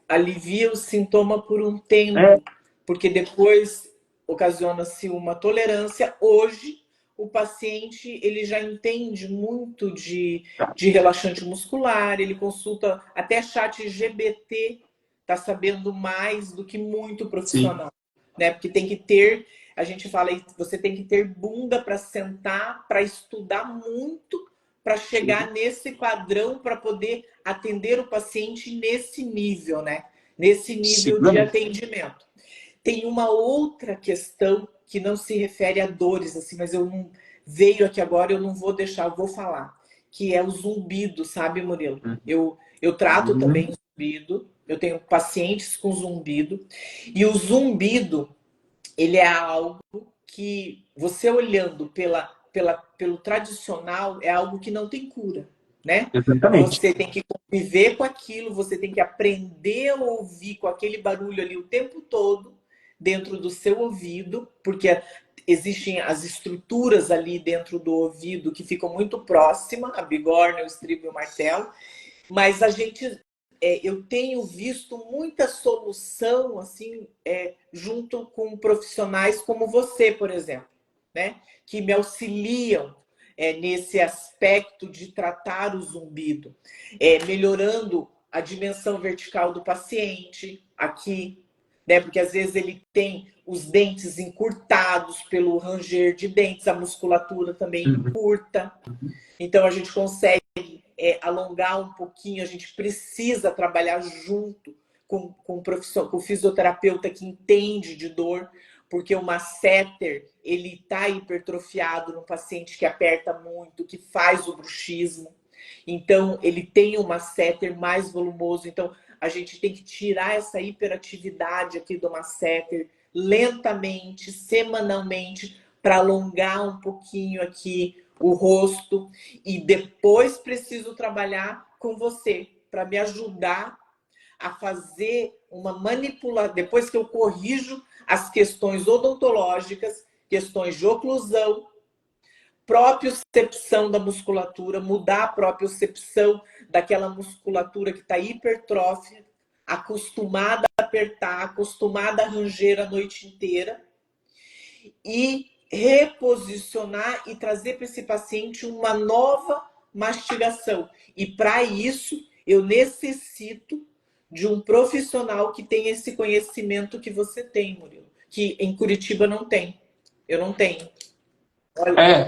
alivia o sintoma por um tempo, É. porque depois ocasiona-se uma tolerância. Hoje, o paciente ele já entende muito de relaxante muscular, ele consulta até chat GBT, está sabendo mais do que muito profissional, né? Porque tem que ter, a gente fala, você tem que ter bunda para sentar, para estudar muito, para chegar nesse padrão, para poder atender o paciente nesse nível, né? Nesse nível de atendimento. Tem uma outra questão que não se refere a dores, assim, mas eu não veio aqui agora, eu não vou deixar, eu vou falar, que é o zumbido, sabe, Murilo? Eu trato também zumbido, eu tenho pacientes com zumbido, e o zumbido, ele é algo que, você olhando pelo tradicional, é algo que não tem cura, né? Exatamente. Você tem que conviver com aquilo, você tem que aprender a ouvir com aquele barulho ali o tempo todo, dentro do seu ouvido, porque existem as estruturas ali dentro do ouvido que ficam muito próximas, a bigorna, o estribo e o martelo, mas a gente, eu tenho visto muita solução assim, junto com profissionais como você, por exemplo, né? Que me auxiliam nesse aspecto de tratar o zumbido, melhorando a dimensão vertical do paciente aqui, né? Porque às vezes ele tem os dentes encurtados pelo ranger de dentes, a musculatura também encurta. Então a gente consegue alongar um pouquinho, a gente precisa trabalhar junto com o fisioterapeuta que entende de dor, porque o masseter, ele está hipertrofiado no paciente que aperta muito, que faz o bruxismo. Então, ele tem um masseter mais volumoso. Então, a gente tem que tirar essa hiperatividade aqui do masseter lentamente, semanalmente, para alongar um pouquinho aqui o rosto. E depois preciso trabalhar com você para me ajudar a fazer uma manipulação. Depois que eu corrijo as questões odontológicas, questões de oclusão, propriocepção da musculatura, mudar a propriocepção daquela musculatura que está hipertrófica, acostumada a apertar, acostumada a ranger a noite inteira, e reposicionar e trazer para esse paciente uma nova mastigação. E para isso, eu necessito de um profissional que tenha esse conhecimento que você tem, Murilo, que em Curitiba não tem. Eu não tenho.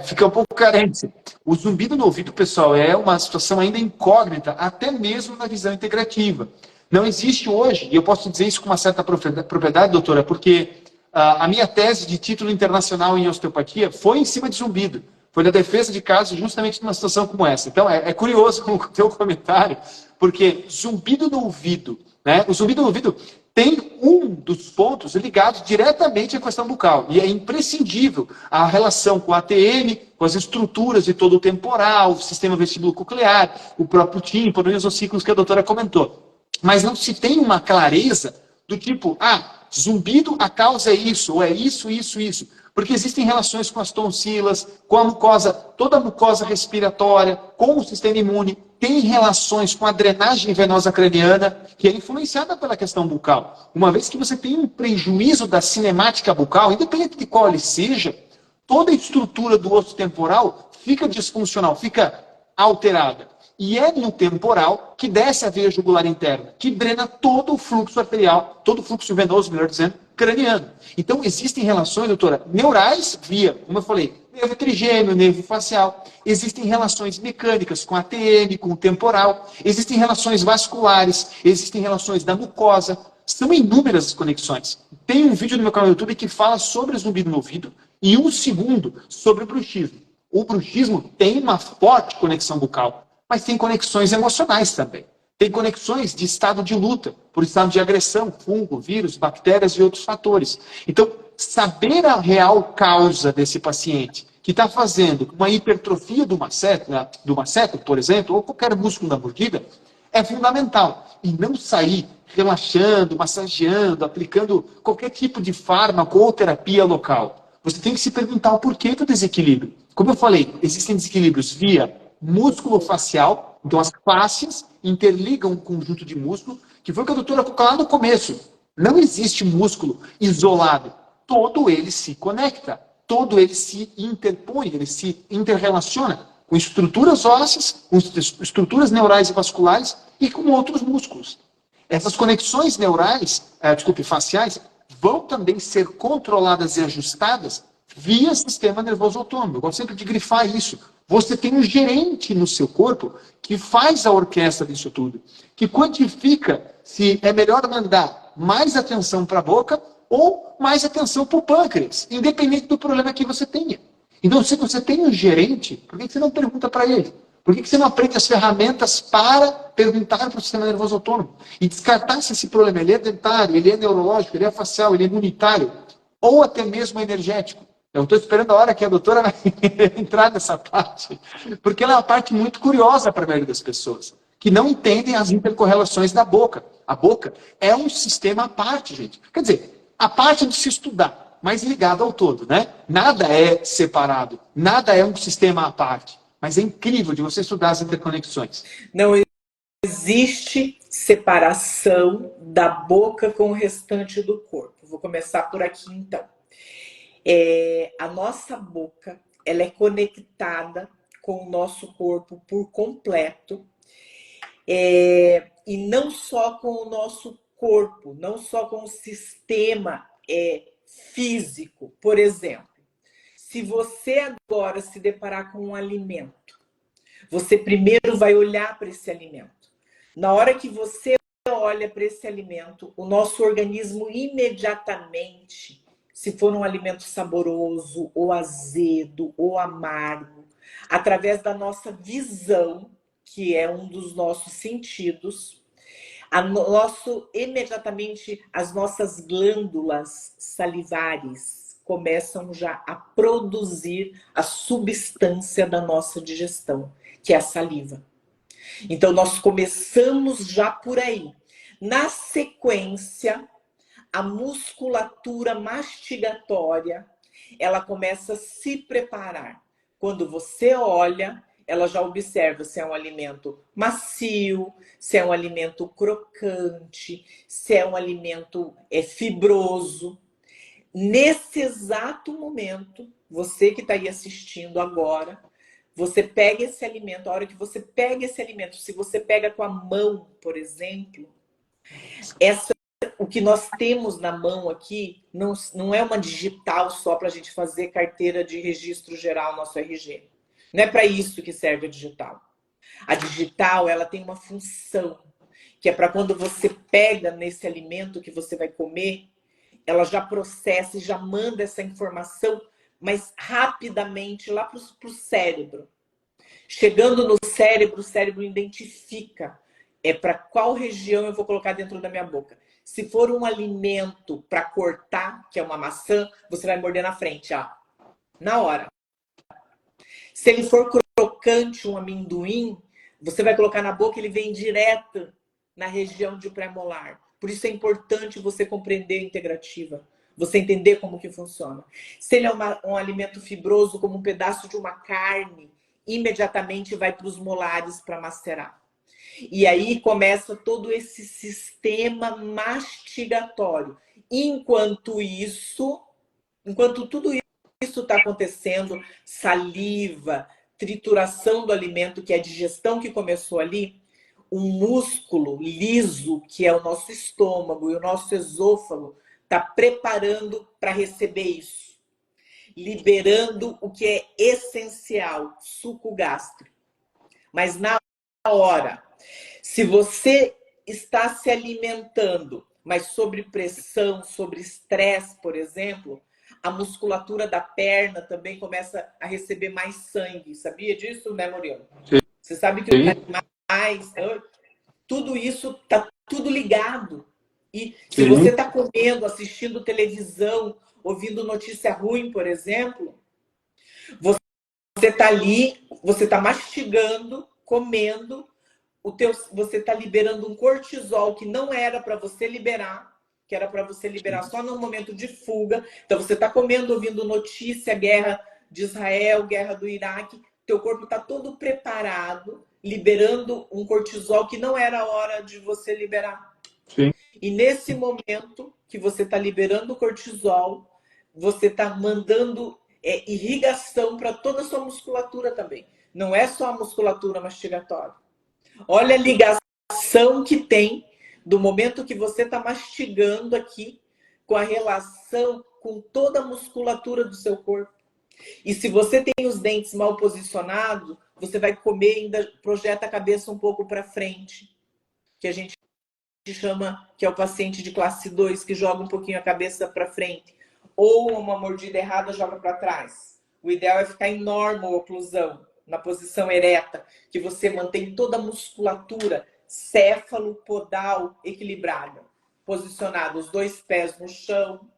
Fica um pouco carente. O zumbido no ouvido, pessoal, é uma situação ainda incógnita, até mesmo na visão integrativa. Não existe hoje, e eu posso dizer isso com uma certa propriedade, doutora, porque a minha tese de título internacional em osteopatia foi em cima de zumbido. Foi na defesa de casos justamente numa situação como essa. Então, é curioso o teu comentário, porque zumbido no ouvido, né? O zumbido no ouvido tem um dos pontos ligados diretamente à questão bucal. E é imprescindível a relação com a ATM, com as estruturas de todo o temporal, o sistema vestibulo-coclear, o próprio tímpano e os ossículos que a doutora comentou. Mas não se tem uma clareza do tipo, zumbido, a causa é isso, ou é isso, isso, isso. Porque existem relações com as tonsilas, com a mucosa, toda a mucosa respiratória, com o sistema imune, tem relações com a drenagem venosa craniana, que é influenciada pela questão bucal. Uma vez que você tem um prejuízo da cinemática bucal, independente de qual ele seja, toda a estrutura do osso temporal fica disfuncional, fica alterada. E é no temporal que desce a veia jugular interna, que drena todo o fluxo arterial, todo o fluxo venoso, melhor dizendo, craniano. Então, existem relações, doutora, neurais via, como eu falei, nervo trigêmeo, nervo facial. Existem relações mecânicas com a ATM, com o temporal. Existem relações vasculares, existem relações da mucosa. São inúmeras as conexões. Tem um vídeo no meu canal do YouTube que fala sobre zumbido no ouvido e um segundo sobre o bruxismo. O bruxismo tem uma forte conexão bucal, mas tem conexões emocionais também. Tem conexões de estado de luta, por estado de agressão, fungo, vírus, bactérias e outros fatores. Então, saber a real causa desse paciente que está fazendo uma hipertrofia do masseter, por exemplo, ou qualquer músculo da mordida, é fundamental. E não sair relaxando, massageando, aplicando qualquer tipo de fármaco ou terapia local. Você tem que se perguntar o porquê do desequilíbrio. Como eu falei, existem desequilíbrios via músculo facial, então as fáscias interligam um conjunto de músculo, que foi o que a doutora colocou lá no começo. Não existe músculo isolado. Todo ele se conecta, todo ele se interpõe, ele se interrelaciona com estruturas ósseas, com estruturas neurais e vasculares e com outros músculos. Essas conexões faciais, vão também ser controladas e ajustadas via sistema nervoso autônomo. Eu gosto sempre de grifar isso. Você tem um gerente no seu corpo que faz a orquestra disso tudo, que quantifica se é melhor mandar mais atenção para a boca ou mais atenção para o pâncreas, independente do problema que você tenha. Então, se você tem um gerente, por que você não pergunta para ele? Por que você não aprende as ferramentas para perguntar para o sistema nervoso autônomo? E descartar se esse problema ele é dentário, ele é neurológico, ele é facial, ele é imunitário, ou até mesmo energético. Eu estou esperando a hora que a doutora vai entrar nessa parte, porque ela é uma parte muito curiosa para a maioria das pessoas, que não entendem as intercorrelações da boca. A boca é um sistema à parte, gente. Quer dizer, a parte de se estudar, mas ligado ao todo, né? Nada é separado, nada é um sistema à parte. Mas é incrível de você estudar as interconexões. Não existe separação da boca com o restante do corpo. Vou começar por aqui, então. A nossa boca, ela é conectada com o nosso corpo por completo. E não só com o nosso corpo, não só com o sistema físico. Por exemplo, se você agora se deparar com um alimento, você primeiro vai olhar para esse alimento. Na hora que você olha para esse alimento, o nosso organismo imediatamente, se for um alimento saboroso, ou azedo, ou amargo, através da nossa visão, que é um dos nossos sentidos, imediatamente as nossas glândulas salivares começam já a produzir a substância da nossa digestão, que é a saliva. Então, nós começamos já por aí. Na sequência, a musculatura mastigatória, ela começa a se preparar. Quando você olha, ela já observa se é um alimento macio, se é um alimento crocante, se é um alimento fibroso. Nesse exato momento, você que está aí assistindo agora, você pega esse alimento, a hora que você pega esse alimento, se você pega com a mão, por exemplo, o que nós temos na mão aqui não é uma digital só para a gente fazer carteira de registro geral, nosso RG. Não é para isso que serve a digital. A digital, ela tem uma função, que é para quando você pega nesse alimento que você vai comer, ela já processa e já manda essa informação, mas rapidamente lá para o cérebro. Chegando no cérebro, o cérebro identifica para qual região eu vou colocar dentro da minha boca. Se for um alimento para cortar, que é uma maçã, você vai morder na frente, ó, na hora. Se ele for crocante, um amendoim, você vai colocar na boca, ele vem direto na região de pré-molar. Por isso é importante você compreender a integrativa, você entender como que funciona. Se ele é um alimento fibroso, como um pedaço de uma carne, imediatamente vai para os molares para macerar. E aí começa todo esse sistema mastigatório. Enquanto tudo isso está acontecendo, saliva, trituração do alimento, que é a digestão que começou ali, um músculo liso, que é o nosso estômago e o nosso esôfago, está preparando para receber isso, liberando o que é essencial, suco gástrico. Mas na hora, se você está se alimentando, mas sob pressão, sobre estresse, por exemplo, a musculatura da perna também começa a receber mais sangue. Sabia disso, né, Murilo? Você sabe que os animais, tudo isso está tudo ligado. E se você está comendo, assistindo televisão, ouvindo notícia ruim, por exemplo, você está ali, você está mastigando, comendo, você está liberando um cortisol que não era para você liberar, que era para você liberar só no momento de fuga. Então você está comendo, ouvindo notícia, guerra de Israel, guerra do Iraque, teu corpo está todo preparado, liberando um cortisol que não era a hora de você liberar. Sim. E nesse momento que você está liberando o cortisol, você está mandando irrigação para toda a sua musculatura também. Não é só a musculatura mastigatória. Olha a ligação que tem do momento que você está mastigando aqui com a relação com toda a musculatura do seu corpo. E se você tem os dentes mal posicionados, você vai comer e ainda projeta a cabeça um pouco para frente, que a gente chama que é o paciente de classe 2, que joga um pouquinho a cabeça para frente. Ou uma mordida errada joga para trás. O ideal é ficar em normo-oclusão, na posição ereta, que você mantém toda a musculatura céfalo-podal equilibrada, posicionado, os dois pés no chão,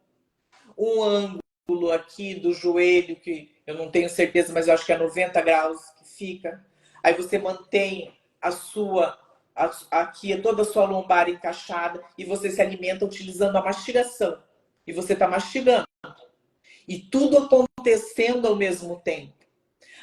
um ângulo aqui do joelho, que eu não tenho certeza, mas eu acho que é 90 graus que fica. Aí você mantém aqui toda a sua lombar encaixada e você se alimenta utilizando a mastigação. E você está mastigando. E tudo acontecendo ao mesmo tempo.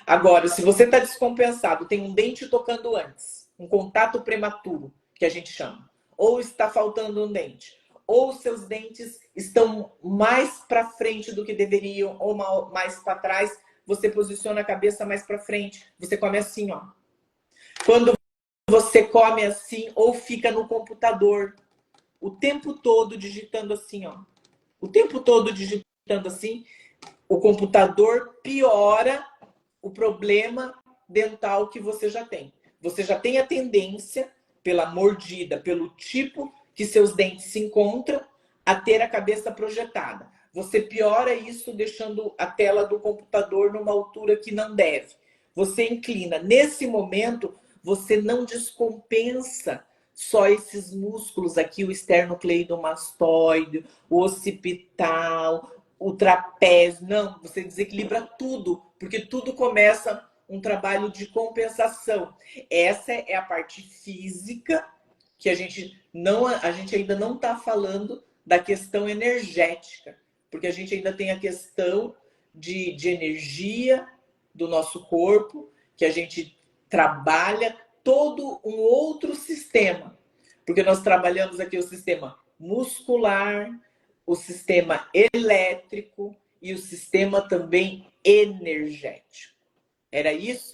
Agora, se você está descompensado, tem um dente tocando antes, um contato prematuro, que a gente chama, ou está faltando um dente, ou seus dentes estão mais para frente do que deveriam, ou mais para trás, você posiciona a cabeça mais para frente. Você come assim, ó. Quando você come assim, ou fica no computador, o tempo todo digitando assim, ó. O tempo todo digitando assim, o computador piora o problema dental que você já tem. Você já tem a tendência, pela mordida, pelo tipo que seus dentes se encontram, a ter a cabeça projetada. Você piora isso deixando a tela do computador numa altura que não deve. Você inclina. Nesse momento, você não descompensa só esses músculos aqui, o esternocleidomastoide, o occipital, o trapézio. Não, você desequilibra tudo, porque tudo começa um trabalho de compensação. Essa é a parte física, que a gente ainda não está falando da questão energética, porque a gente ainda tem a questão de energia do nosso corpo, que a gente trabalha todo um outro sistema, porque nós trabalhamos aqui o sistema muscular, o sistema elétrico e o sistema também energético. Era isso?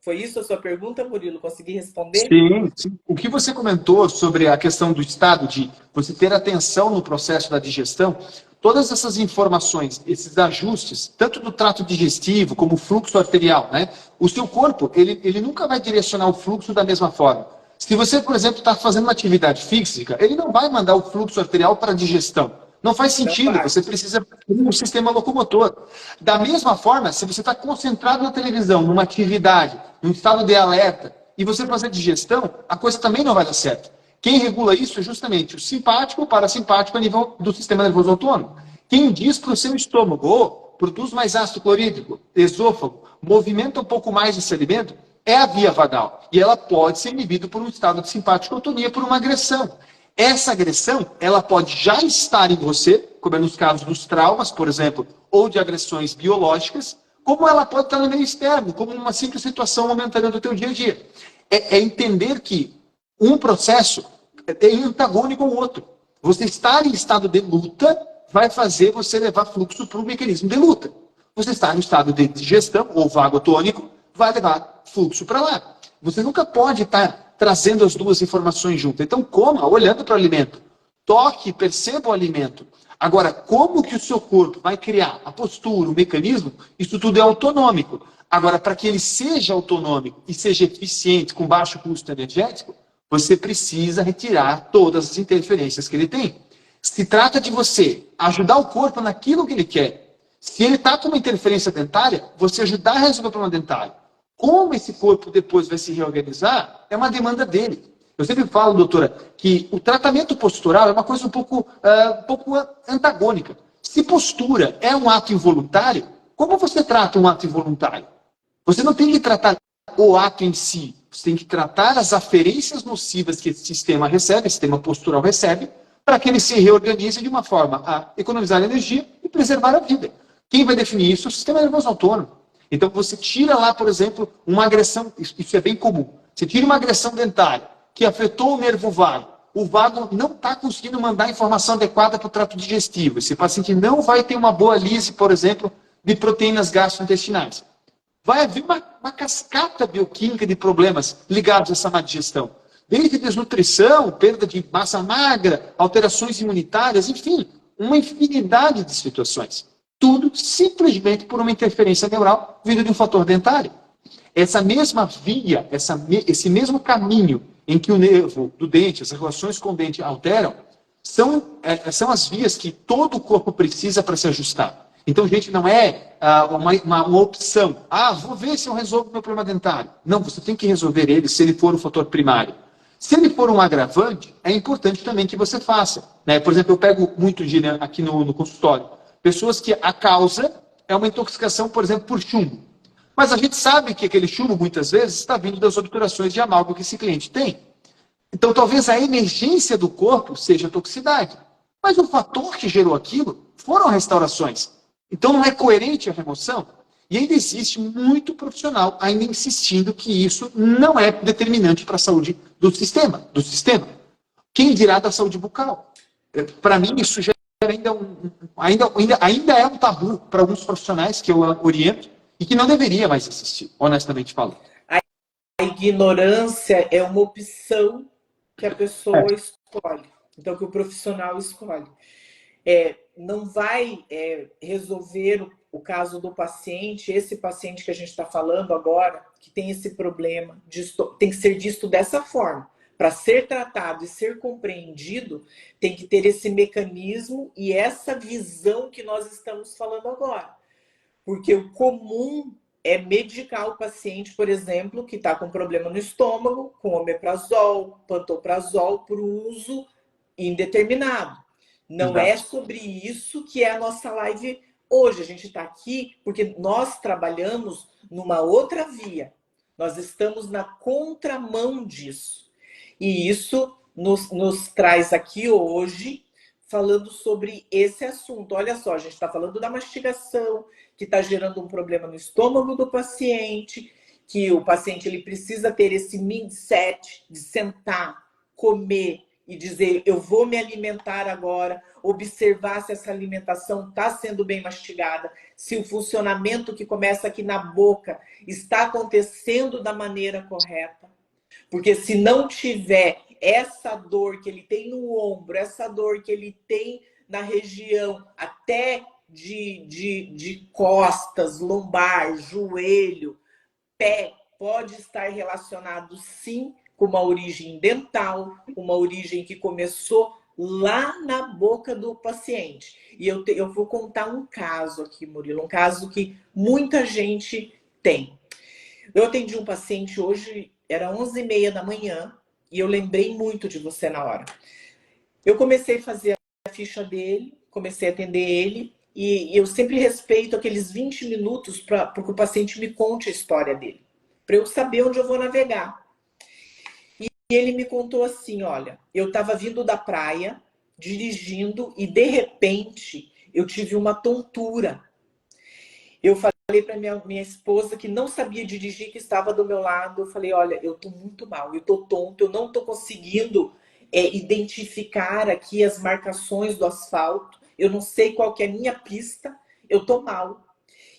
Foi isso a sua pergunta, Murilo? Consegui responder? Sim, sim. O que você comentou sobre a questão do estado de você ter atenção no processo da digestão, todas essas informações, esses ajustes, tanto do trato digestivo como o fluxo arterial, né? O seu corpo, ele nunca vai direcionar o fluxo da mesma forma. Se você, por exemplo, está fazendo uma atividade física, ele não vai mandar o fluxo arterial para a digestão. Não faz sentido, você precisa ter um sistema locomotor. Da mesma forma, se você está concentrado na televisão, numa atividade, num estado de alerta, e você fazer digestão, a coisa também não vai dar certo. Quem regula isso é justamente o simpático, o parasimpático a nível do sistema nervoso autônomo. Quem diz para o seu estômago, produz mais ácido clorídrico, esôfago, movimenta um pouco mais esse alimento, é a via vagal. E ela pode ser inibida por um estado de simpático-autonomia, por uma agressão. Essa agressão, ela pode já estar em você, como é nos casos dos traumas, por exemplo, ou de agressões biológicas, como ela pode estar no meio externo, como numa simples situação momentânea do teu dia a dia. É entender que um processo é antagônico ao outro. Você estar em estado de luta vai fazer você levar fluxo para um mecanismo de luta. Você está no estado de digestão, ou vagotônico, vai levar fluxo para lá. Você nunca pode estar trazendo as duas informações juntas. Então, coma olhando para o alimento. Toque, perceba o alimento. Agora, como que o seu corpo vai criar a postura, o mecanismo, isso tudo é autonômico. Agora, para que ele seja autonômico e seja eficiente, com baixo custo energético, você precisa retirar todas as interferências que ele tem. Se trata de você ajudar o corpo naquilo que ele quer. Se ele está com uma interferência dentária, você ajudar a resolver o problema dentário. Como esse corpo depois vai se reorganizar, é uma demanda dele. Eu sempre falo, doutora, que o tratamento postural é uma coisa um pouco antagônica. Se postura é um ato involuntário, como você trata um ato involuntário? Você não tem que tratar o ato em si, você tem que tratar as aferências nocivas que esse sistema recebe, esse sistema postural recebe, para que ele se reorganize de uma forma a economizar energia e preservar a vida. Quem vai definir isso? O sistema nervoso autônomo. Então você tira lá, por exemplo, uma agressão, isso é bem comum, você tira uma agressão dentária que afetou o nervo vago. O vago não está conseguindo mandar a informação adequada para o trato digestivo. Esse paciente não vai ter uma boa lise, por exemplo, de proteínas gastrointestinais. Vai haver uma cascata bioquímica de problemas ligados a essa má digestão. Desde desnutrição, perda de massa magra, alterações imunitárias, enfim, uma infinidade de situações. Tudo simplesmente por uma interferência neural vinda de um fator dentário. Essa mesma via, esse mesmo caminho em que o nervo do dente, as relações com o dente alteram, são as vias que todo o corpo precisa para se ajustar. Então, gente, não é uma opção. Vou ver se eu resolvo meu problema dentário. Não, você tem que resolver ele se ele for o fator primário. Se ele for um agravante, é importante também que você faça. Né? Por exemplo, eu pego muito aqui no consultório. Pessoas que a causa é uma intoxicação, por exemplo, por chumbo. Mas a gente sabe que aquele chumbo, muitas vezes, está vindo das obturações de amálgama que esse cliente tem. Então, talvez a emergência do corpo seja a toxicidade. Mas o fator que gerou aquilo foram restaurações. Então, não é coerente a remoção. E ainda existe muito profissional ainda insistindo que isso não é determinante para a saúde do sistema. Quem dirá da saúde bucal? Para mim, isso já ainda é um tabu para alguns profissionais que eu oriento e que não deveria mais existir, honestamente falando. A ignorância é uma opção que a pessoa escolhe, então que o profissional escolhe. Não vai resolver o caso do paciente, esse paciente que a gente está falando agora, que tem esse problema, tem que ser visto dessa forma. Para ser tratado e ser compreendido, tem que ter esse mecanismo e essa visão que nós estamos falando agora. Porque o comum é medicar o paciente, por exemplo, que está com problema no estômago, com omeprazol, pantoprazol, por uso indeterminado. Não é sobre isso que é a nossa live hoje. A gente está aqui porque nós trabalhamos numa outra via. Nós estamos na contramão disso. E isso nos traz aqui hoje falando sobre esse assunto. Olha só, a gente está falando da mastigação, que está gerando um problema no estômago do paciente, que o paciente ele precisa ter esse mindset de sentar, comer e dizer, eu vou me alimentar agora, observar se essa alimentação está sendo bem mastigada, se o funcionamento que começa aqui na boca está acontecendo da maneira correta. Porque se não tiver essa dor que ele tem no ombro, essa dor que ele tem na região até de costas, lombar, joelho, pé, pode estar relacionado sim com uma origem dental, uma origem que começou lá na boca do paciente. E eu vou contar um caso aqui, Murilo, um caso que muita gente tem. Eu atendi um paciente hoje, era 11h30 da manhã, e eu lembrei muito de você na hora. Eu comecei a fazer a ficha dele, comecei a atender ele, e eu sempre respeito aqueles 20 minutos para que o paciente me conte a história dele, para eu saber onde eu vou navegar. E ele me contou assim, olha, eu estava vindo da praia, dirigindo, e de repente eu tive uma tontura. Eu falei para minha esposa, que não sabia dirigir, que estava do meu lado, eu falei, olha, eu estou muito mal, eu estou tonto, eu não estou conseguindo identificar aqui as marcações do asfalto, eu não sei qual que é a minha pista, eu estou mal.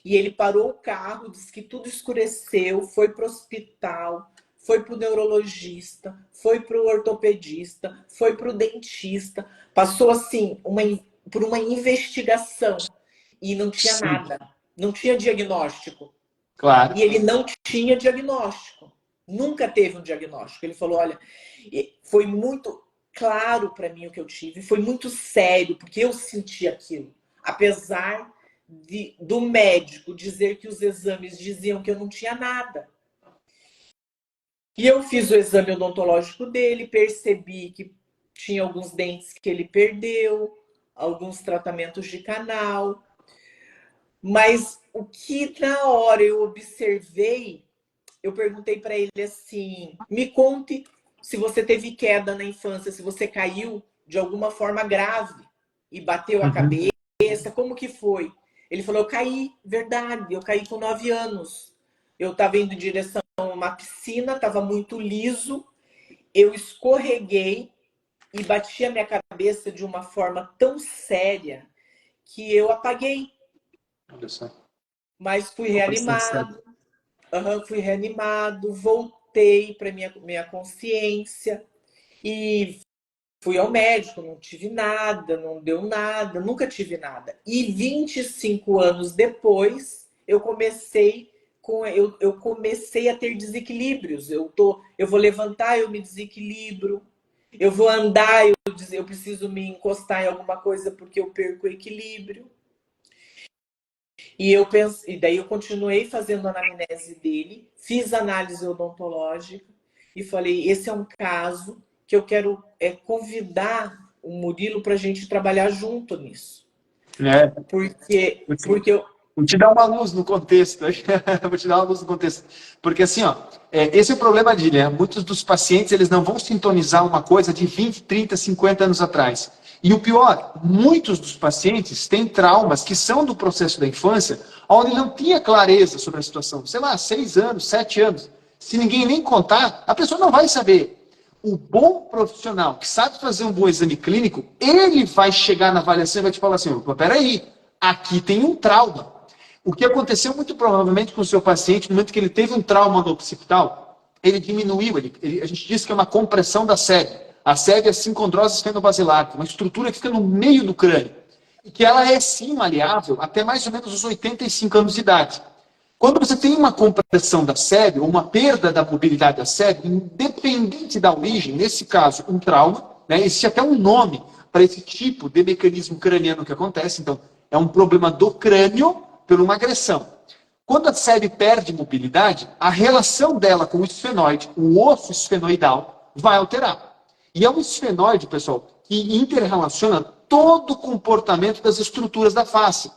E ele parou o carro, disse que tudo escureceu, foi para o hospital, foi para o neurologista, foi para o ortopedista, foi para o dentista, passou assim por uma investigação e não tinha Sim, nada, não tinha diagnóstico. E claro. ele não tinha diagnóstico, nunca teve um diagnóstico. Ele falou, olha, foi muito claro para mim o que eu tive, foi muito sério, porque eu senti aquilo. Apesar do médico dizer que os exames diziam que eu não tinha nada. E eu fiz o exame odontológico dele, percebi que tinha alguns dentes que ele perdeu, alguns tratamentos de canal. Mas o que na hora eu observei, eu perguntei para ele assim: me conte se você teve queda na infância, se você caiu de alguma forma grave e bateu a Uhum. cabeça, como que foi? Ele falou: eu caí, verdade, eu caí com 9 anos. Eu estava indo em direção a uma piscina, estava muito liso, eu escorreguei e bati a minha cabeça de uma forma tão séria que eu apaguei, Olha só. mas fui Compressão de cérebro. reanimado. Fui reanimado, voltei para minha consciência e fui ao médico, não tive nada, não deu nada, nunca tive nada. E 25 anos depois, eu comecei a ter desequilíbrios. Eu vou levantar, eu me desequilibro. Eu vou andar, eu preciso me encostar em alguma coisa porque eu perco o equilíbrio. E daí eu continuei fazendo a anamnese dele, fiz análise odontológica e falei, esse é um caso que eu quero convidar o Murilo para a gente trabalhar junto nisso. É, Porque eu. vou te dar uma luz no contexto. Vou te dar uma luz no contexto. Porque assim, ó, esse é o problema de, né? Muitos dos pacientes, eles não vão sintonizar uma coisa de 20, 30, 50 anos atrás. E o pior, muitos dos pacientes têm traumas que são do processo da infância, onde não tinha clareza sobre a situação. Sei lá, 6 anos, 7 anos. Se ninguém nem contar, a pessoa não vai saber. O bom profissional que sabe fazer um bom exame clínico, ele vai chegar na avaliação e vai te falar assim, peraí, aqui tem um trauma. O que aconteceu muito provavelmente com o seu paciente, no momento que ele teve um trauma no occipital, ele diminuiu, a gente diz que é uma compressão da sebe. A sebe é a sincondrose esfenobasilar, uma estrutura que fica no meio do crânio. E que ela é sim maleável até mais ou menos os 85 anos de idade. Quando você tem uma compressão da sebe, ou uma perda da mobilidade da sebe, independente da origem, nesse caso, um trauma, né, existe até um nome para esse tipo de mecanismo craniano que acontece, então, é um problema do crânio por uma agressão. Quando a sebe perde mobilidade, a relação dela com o esfenoide, o osso esfenoidal, vai alterar. E é um esfenoide, pessoal, que interrelaciona todo o comportamento das estruturas da face.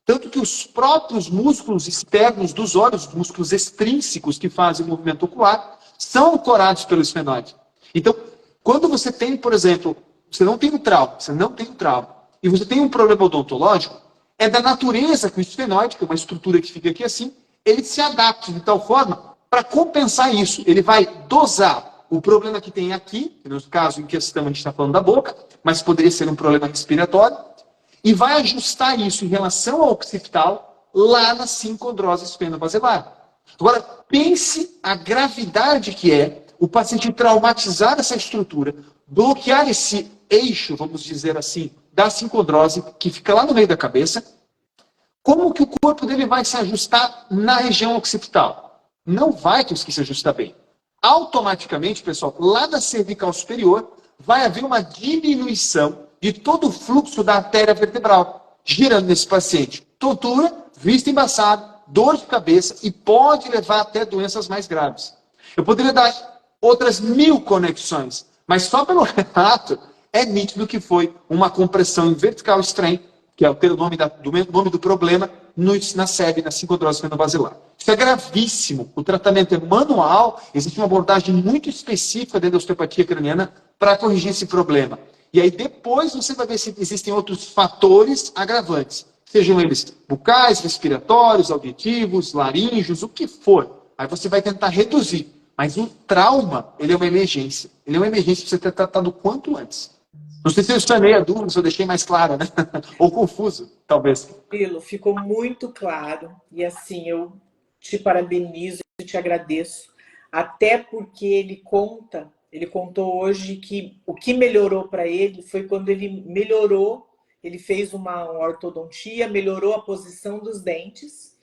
Tanto que os próprios músculos externos dos olhos, os músculos extrínsecos que fazem o movimento ocular, são ancorados pelo esfenoide. Então, quando você tem, por exemplo, você não tem um trauma, e você tem um problema odontológico, é da natureza que o esfenoide, que é uma estrutura que fica aqui assim, ele se adapta de tal forma para compensar isso. Ele vai dosar o problema que tem aqui, que no caso em questão a gente está falando da boca, mas poderia ser um problema respiratório, e vai ajustar isso em relação ao occipital lá na sincondrose esfenobasilar. Agora, pense a gravidade que é o paciente traumatizar essa estrutura, bloquear esse eixo, vamos dizer assim, da sincondrose, que fica lá no meio da cabeça. Como que o corpo dele vai se ajustar na região occipital? Não vai conseguir se ajustar bem. Automaticamente, pessoal, lá da cervical superior, vai haver uma diminuição de todo o fluxo da artéria vertebral, girando nesse paciente. Tontura, vista embaçada, dor de cabeça e pode levar até doenças mais graves. Eu poderia dar outras 1000 conexões, mas só pelo relato é nítido que foi uma compressão em vertical strain, que é o nome do problema, na sebe, na sincondrose esfenobasilar. Isso é gravíssimo. O tratamento é manual, existe uma abordagem muito específica dentro da osteopatia craniana para corrigir esse problema. E aí depois você vai ver se existem outros fatores agravantes. Sejam eles bucais, respiratórios, auditivos, laríngeos, o que for. Aí você vai tentar reduzir. Mas o trauma, ele é uma emergência. Ele é uma emergência para você ter tratado o quanto antes. Não sei se eu sanei a dúvida, se eu deixei mais claro, né? Ou confuso, talvez. Tranquilo, ficou muito claro. E assim, eu te parabenizo e te agradeço. Até porque ele contou hoje que o que melhorou para ele foi quando ele melhorou, ele fez uma ortodontia, melhorou a posição dos dentes.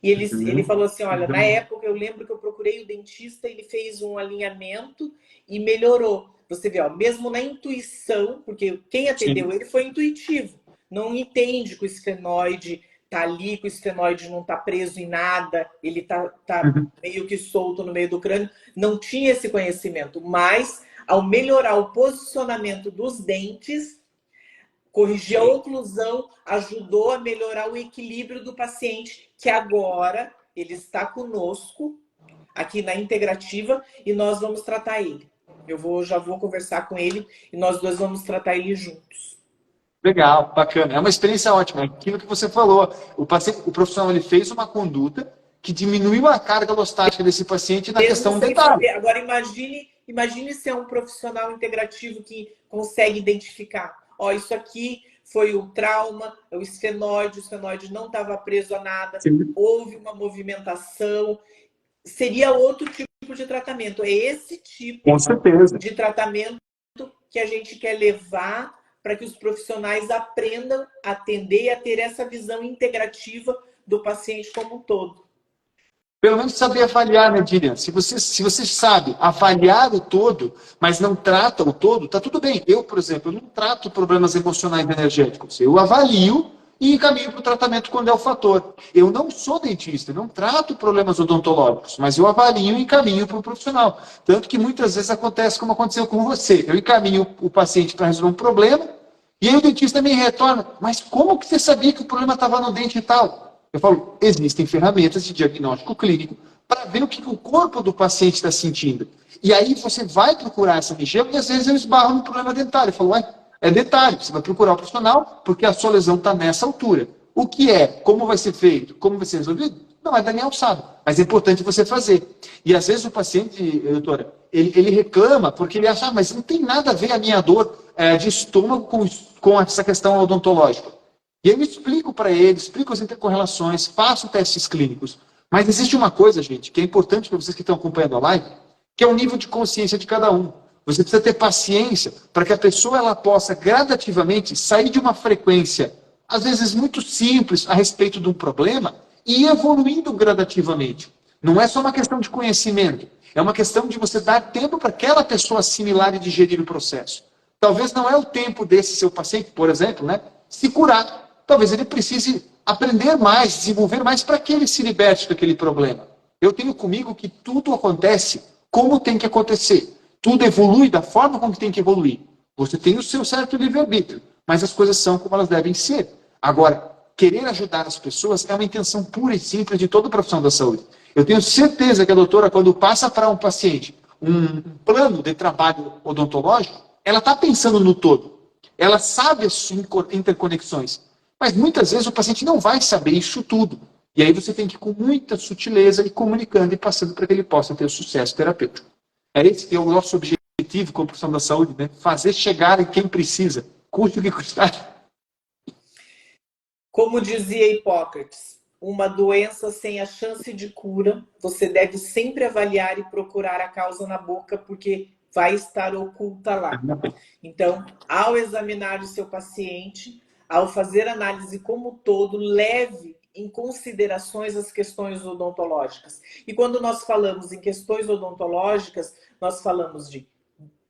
E ele falou assim: olha, na época eu lembro que eu procurei o dentista, ele fez um alinhamento e melhorou. Você vê, ó, mesmo na intuição, porque quem atendeu Sim. ele foi intuitivo, não entende que o esfenoide tá ali, que o esfenoide não tá preso em nada, ele tá Uhum. meio que solto no meio do crânio, não tinha esse conhecimento, mas ao melhorar o posicionamento dos dentes, corrigir a oclusão, ajudou a melhorar o equilíbrio do paciente, que agora ele está conosco aqui na integrativa e nós vamos tratar ele. Já vou conversar com ele e nós dois vamos tratar ele juntos. Legal, bacana. É uma experiência ótima. É aquilo que você falou. O profissional ele fez uma conduta que diminuiu a carga alostática desse paciente na Mesmo questão sem dentária. saber. Agora imagine ser um profissional integrativo que consegue identificar. Ó, isso aqui foi o trauma, o esfenoide não estava preso a nada, Sim. houve uma movimentação. Seria outro tipo de tratamento. É esse tipo Com certeza. de tratamento que a gente quer levar para que os profissionais aprendam a atender e a ter essa visão integrativa do paciente como um todo. Pelo menos saber avaliar, né, Dilian? Se você sabe avaliar o todo, mas não trata o todo, tá tudo bem. Eu, por exemplo, eu não trato problemas emocionais e energéticos. Eu avalio e encaminho para o tratamento quando é o fator. Eu não sou dentista, eu não trato problemas odontológicos, mas eu avalio e encaminho para o profissional. Tanto que muitas vezes acontece como aconteceu com você. Eu encaminho o paciente para resolver um problema, e aí o dentista me retorna, mas como que você sabia que o problema estava no dente e tal? Eu falo, existem ferramentas de diagnóstico clínico para ver o que o corpo do paciente está sentindo. E aí você vai procurar essa região e às vezes eu esbarro no problema dentário. Eu falo, ué, é detalhe, você vai procurar o profissional porque a sua lesão está nessa altura. O que é, como vai ser feito, como vai ser resolvido, não é da minha alçada, mas é importante você fazer. E às vezes o paciente, doutora, ele reclama porque ele acha, mas não tem nada a ver a minha dor de estômago com essa questão odontológica. E eu explico para ele, explico as intercorrelações, faço testes clínicos. Mas existe uma coisa, gente, que é importante para vocês que estão acompanhando a live, que é o nível de consciência de cada um. Você precisa ter paciência para que a pessoa ela possa gradativamente sair de uma frequência, às vezes muito simples, a respeito de um problema, e ir evoluindo gradativamente. Não é só uma questão de conhecimento, é uma questão de você dar tempo para aquela pessoa assimilar e digerir o processo. Talvez não é o tempo desse seu paciente, por exemplo, né, se curar. Talvez ele precise aprender mais, desenvolver mais para que ele se liberte daquele problema. Eu tenho comigo que tudo acontece como tem que acontecer. Tudo evolui da forma como tem que evoluir. Você tem o seu certo livre-arbítrio, mas as coisas são como elas devem ser. Agora, querer ajudar as pessoas é uma intenção pura e simples de toda profissão da saúde. Eu tenho certeza que a doutora, quando passa para um paciente um plano de trabalho odontológico, ela está pensando no todo. Ela sabe as interconexões. Mas muitas vezes o paciente não vai saber isso tudo. E aí você tem que ir com muita sutileza e comunicando e passando para que ele possa ter o sucesso terapêutico. É esse que é o nosso objetivo como profissional da saúde, né? Fazer chegar em quem precisa, custe o que custar. Como dizia Hipócrates, uma doença sem a chance de cura, você deve sempre avaliar e procurar a causa na boca, porque vai estar oculta lá. Então, ao examinar o seu paciente, ao fazer análise como um todo, leve em considerações as questões odontológicas. E quando nós falamos em questões odontológicas, nós falamos de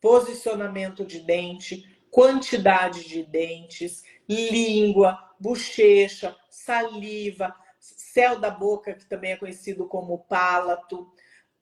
posicionamento de dente, quantidade de dentes, língua, bochecha, saliva, céu da boca, que também é conhecido como palato,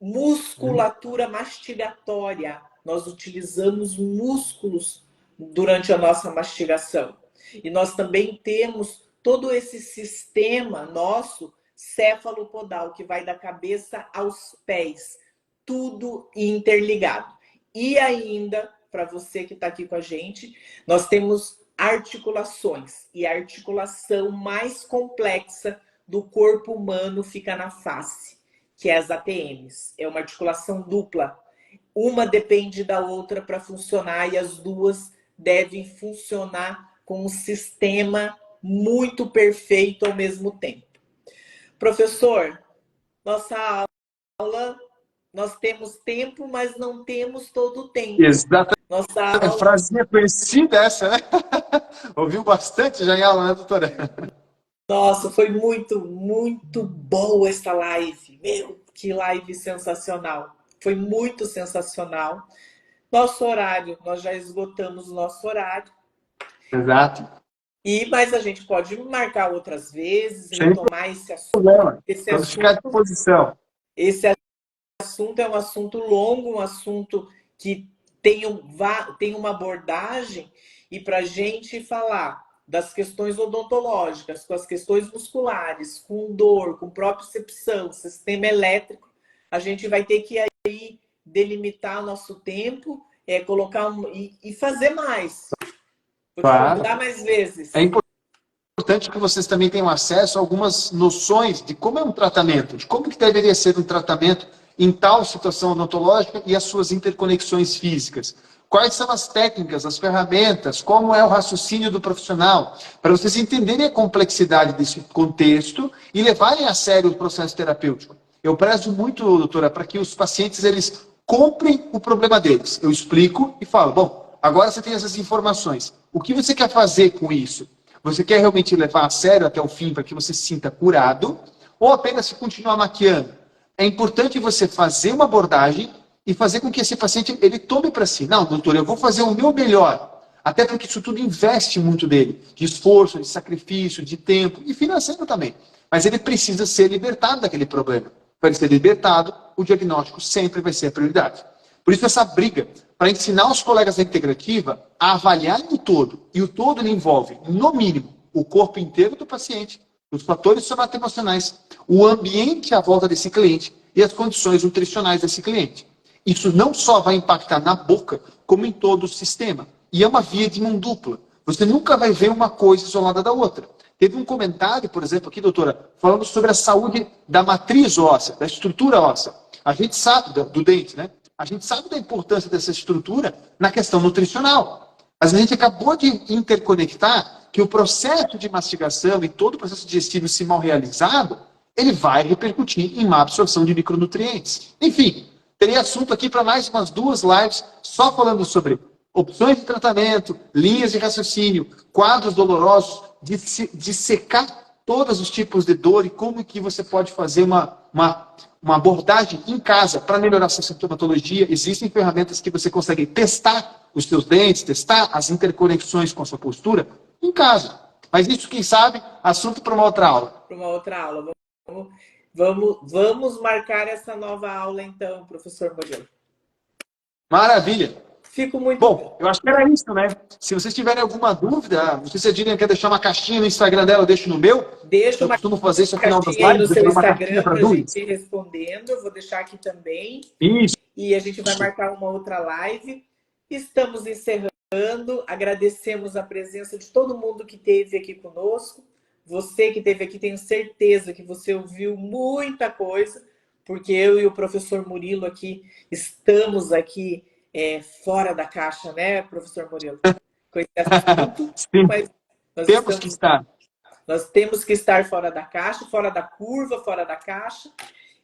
musculatura mastigatória. Nós utilizamos músculos durante a nossa mastigação. E nós também temos todo esse sistema nosso céfalo-podal, que vai da cabeça aos pés, tudo interligado. E ainda, para você que está aqui com a gente, nós temos articulações. E a articulação mais complexa do corpo humano fica na face, que é as ATMs. É uma articulação dupla. Uma depende da outra para funcionar e as duas devem funcionar com um sistema muito perfeito ao mesmo tempo. Professor, nossa aula, nós temos tempo, mas não temos todo o tempo. Exatamente. Nossa aula... Frasinha conhecida essa, né? Ouviu bastante já em aula, né, doutora? Nossa, foi muito, muito boa essa live. Meu, que live sensacional. Foi muito sensacional. Nosso horário, nós já esgotamos o nosso horário. Exato. Mas a gente pode marcar outras vezes, Sem retomar esse assunto. problema. Vamos ficar à disposição. Esse assunto é um assunto longo, um assunto que tem uma abordagem, e para a gente falar das questões odontológicas, com as questões musculares, com dor, com propriocepção, sistema elétrico, a gente vai ter que aí delimitar nosso tempo, colocar e fazer mais. Claro. Dar mais vezes. É importante que vocês também tenham acesso a algumas noções de como é um tratamento, de como que deveria ser um tratamento em tal situação odontológica e as suas interconexões físicas. Quais são as técnicas, as ferramentas, como é o raciocínio do profissional, para vocês entenderem a complexidade desse contexto e levarem a sério o processo terapêutico. Eu prezo muito, doutora, para que os pacientes eles comprem o problema deles. Eu explico e falo, bom, agora você tem essas informações. O que você quer fazer com isso? Você quer realmente levar a sério até o fim para que você se sinta curado? Ou apenas continuar maquiando? É importante você fazer uma abordagem e fazer com que esse paciente ele tome para si. Não, doutor, eu vou fazer o meu melhor. Até porque isso tudo investe muito dele. De esforço, de sacrifício, de tempo e financeiro também. Mas ele precisa ser libertado daquele problema. Para ele ser libertado, o diagnóstico sempre vai ser a prioridade. Por isso essa briga para ensinar os colegas da integrativa a avaliar o todo. E o todo ele envolve, no mínimo, o corpo inteiro do paciente, os fatores somatemocionais, o ambiente à volta desse cliente e as condições nutricionais desse cliente. Isso não só vai impactar na boca, como em todo o sistema. E é uma via de mão dupla. Você nunca vai ver uma coisa isolada da outra. Teve um comentário, por exemplo, aqui, doutora, falando sobre a saúde da matriz óssea, da estrutura óssea. A gente sabe, do dente, né? A gente sabe da importância dessa estrutura na questão nutricional. Mas a gente acabou de interconectar que o processo de mastigação e todo o processo digestivo, se mal realizado, ele vai repercutir em má absorção de micronutrientes. Enfim, teria assunto aqui para mais umas 2 lives só falando sobre opções de tratamento, linhas de raciocínio, quadros dolorosos, de secar todos os tipos de dor e como que você pode fazer uma abordagem em casa para melhorar essa sintomatologia. Existem ferramentas que você consegue testar os seus dentes, testar as interconexões com a sua postura em casa. Mas isso, quem sabe, assunto para uma outra aula. Para uma outra aula. Vamos marcar essa nova aula, então, professor Murilo. Maravilha. Fico muito... Bom, eu acho que era isso, né? Se vocês tiverem alguma dúvida, não sei se a Dilian quer deixar uma caixinha no Instagram dela, eu deixo no meu. Deixa uma costumo fazer isso no final das caixinha aí no lives, seu uma Instagram para para a dúvidas. gente ir respondendo. Eu vou deixar aqui também. Isso. E a gente vai marcar uma outra live. Estamos encerrando. Agradecemos a presença de todo mundo que esteve aqui conosco. Você que esteve aqui, tenho certeza que você ouviu muita coisa, porque eu e o professor Murilo aqui estamos aqui fora da caixa, né, professor Murilo? Com esse assunto, Sim. mas Temos que estar. Nós temos que estar fora da caixa, fora da curva, fora da caixa.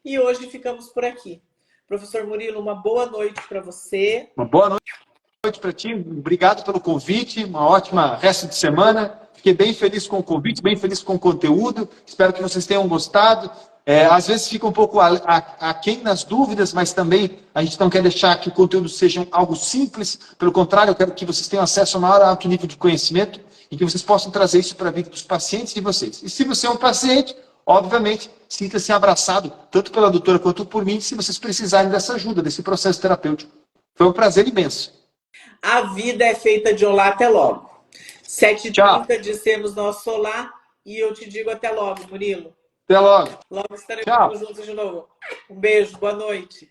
E hoje ficamos por aqui. Professor Murilo, uma boa noite para você. Uma boa noite para ti. Obrigado pelo convite. Uma ótima resto de semana. Fiquei bem feliz com o convite, bem feliz com o conteúdo. Espero que vocês tenham gostado. Às vezes fica um pouco aquém nas dúvidas, mas também a gente não quer deixar que o conteúdo seja algo simples. Pelo contrário, eu quero que vocês tenham acesso a maior alto nível de conhecimento e que vocês possam trazer isso para a vida dos pacientes de vocês. E se você é um paciente, obviamente, sinta-se abraçado, tanto pela doutora quanto por mim, se vocês precisarem dessa ajuda, desse processo terapêutico. Foi um prazer imenso. A vida é feita de olá, até logo. 7h30 dissemos nosso olá e eu te digo até logo, Murilo. Até logo. Logo estaremos juntos de novo. Um beijo, boa noite.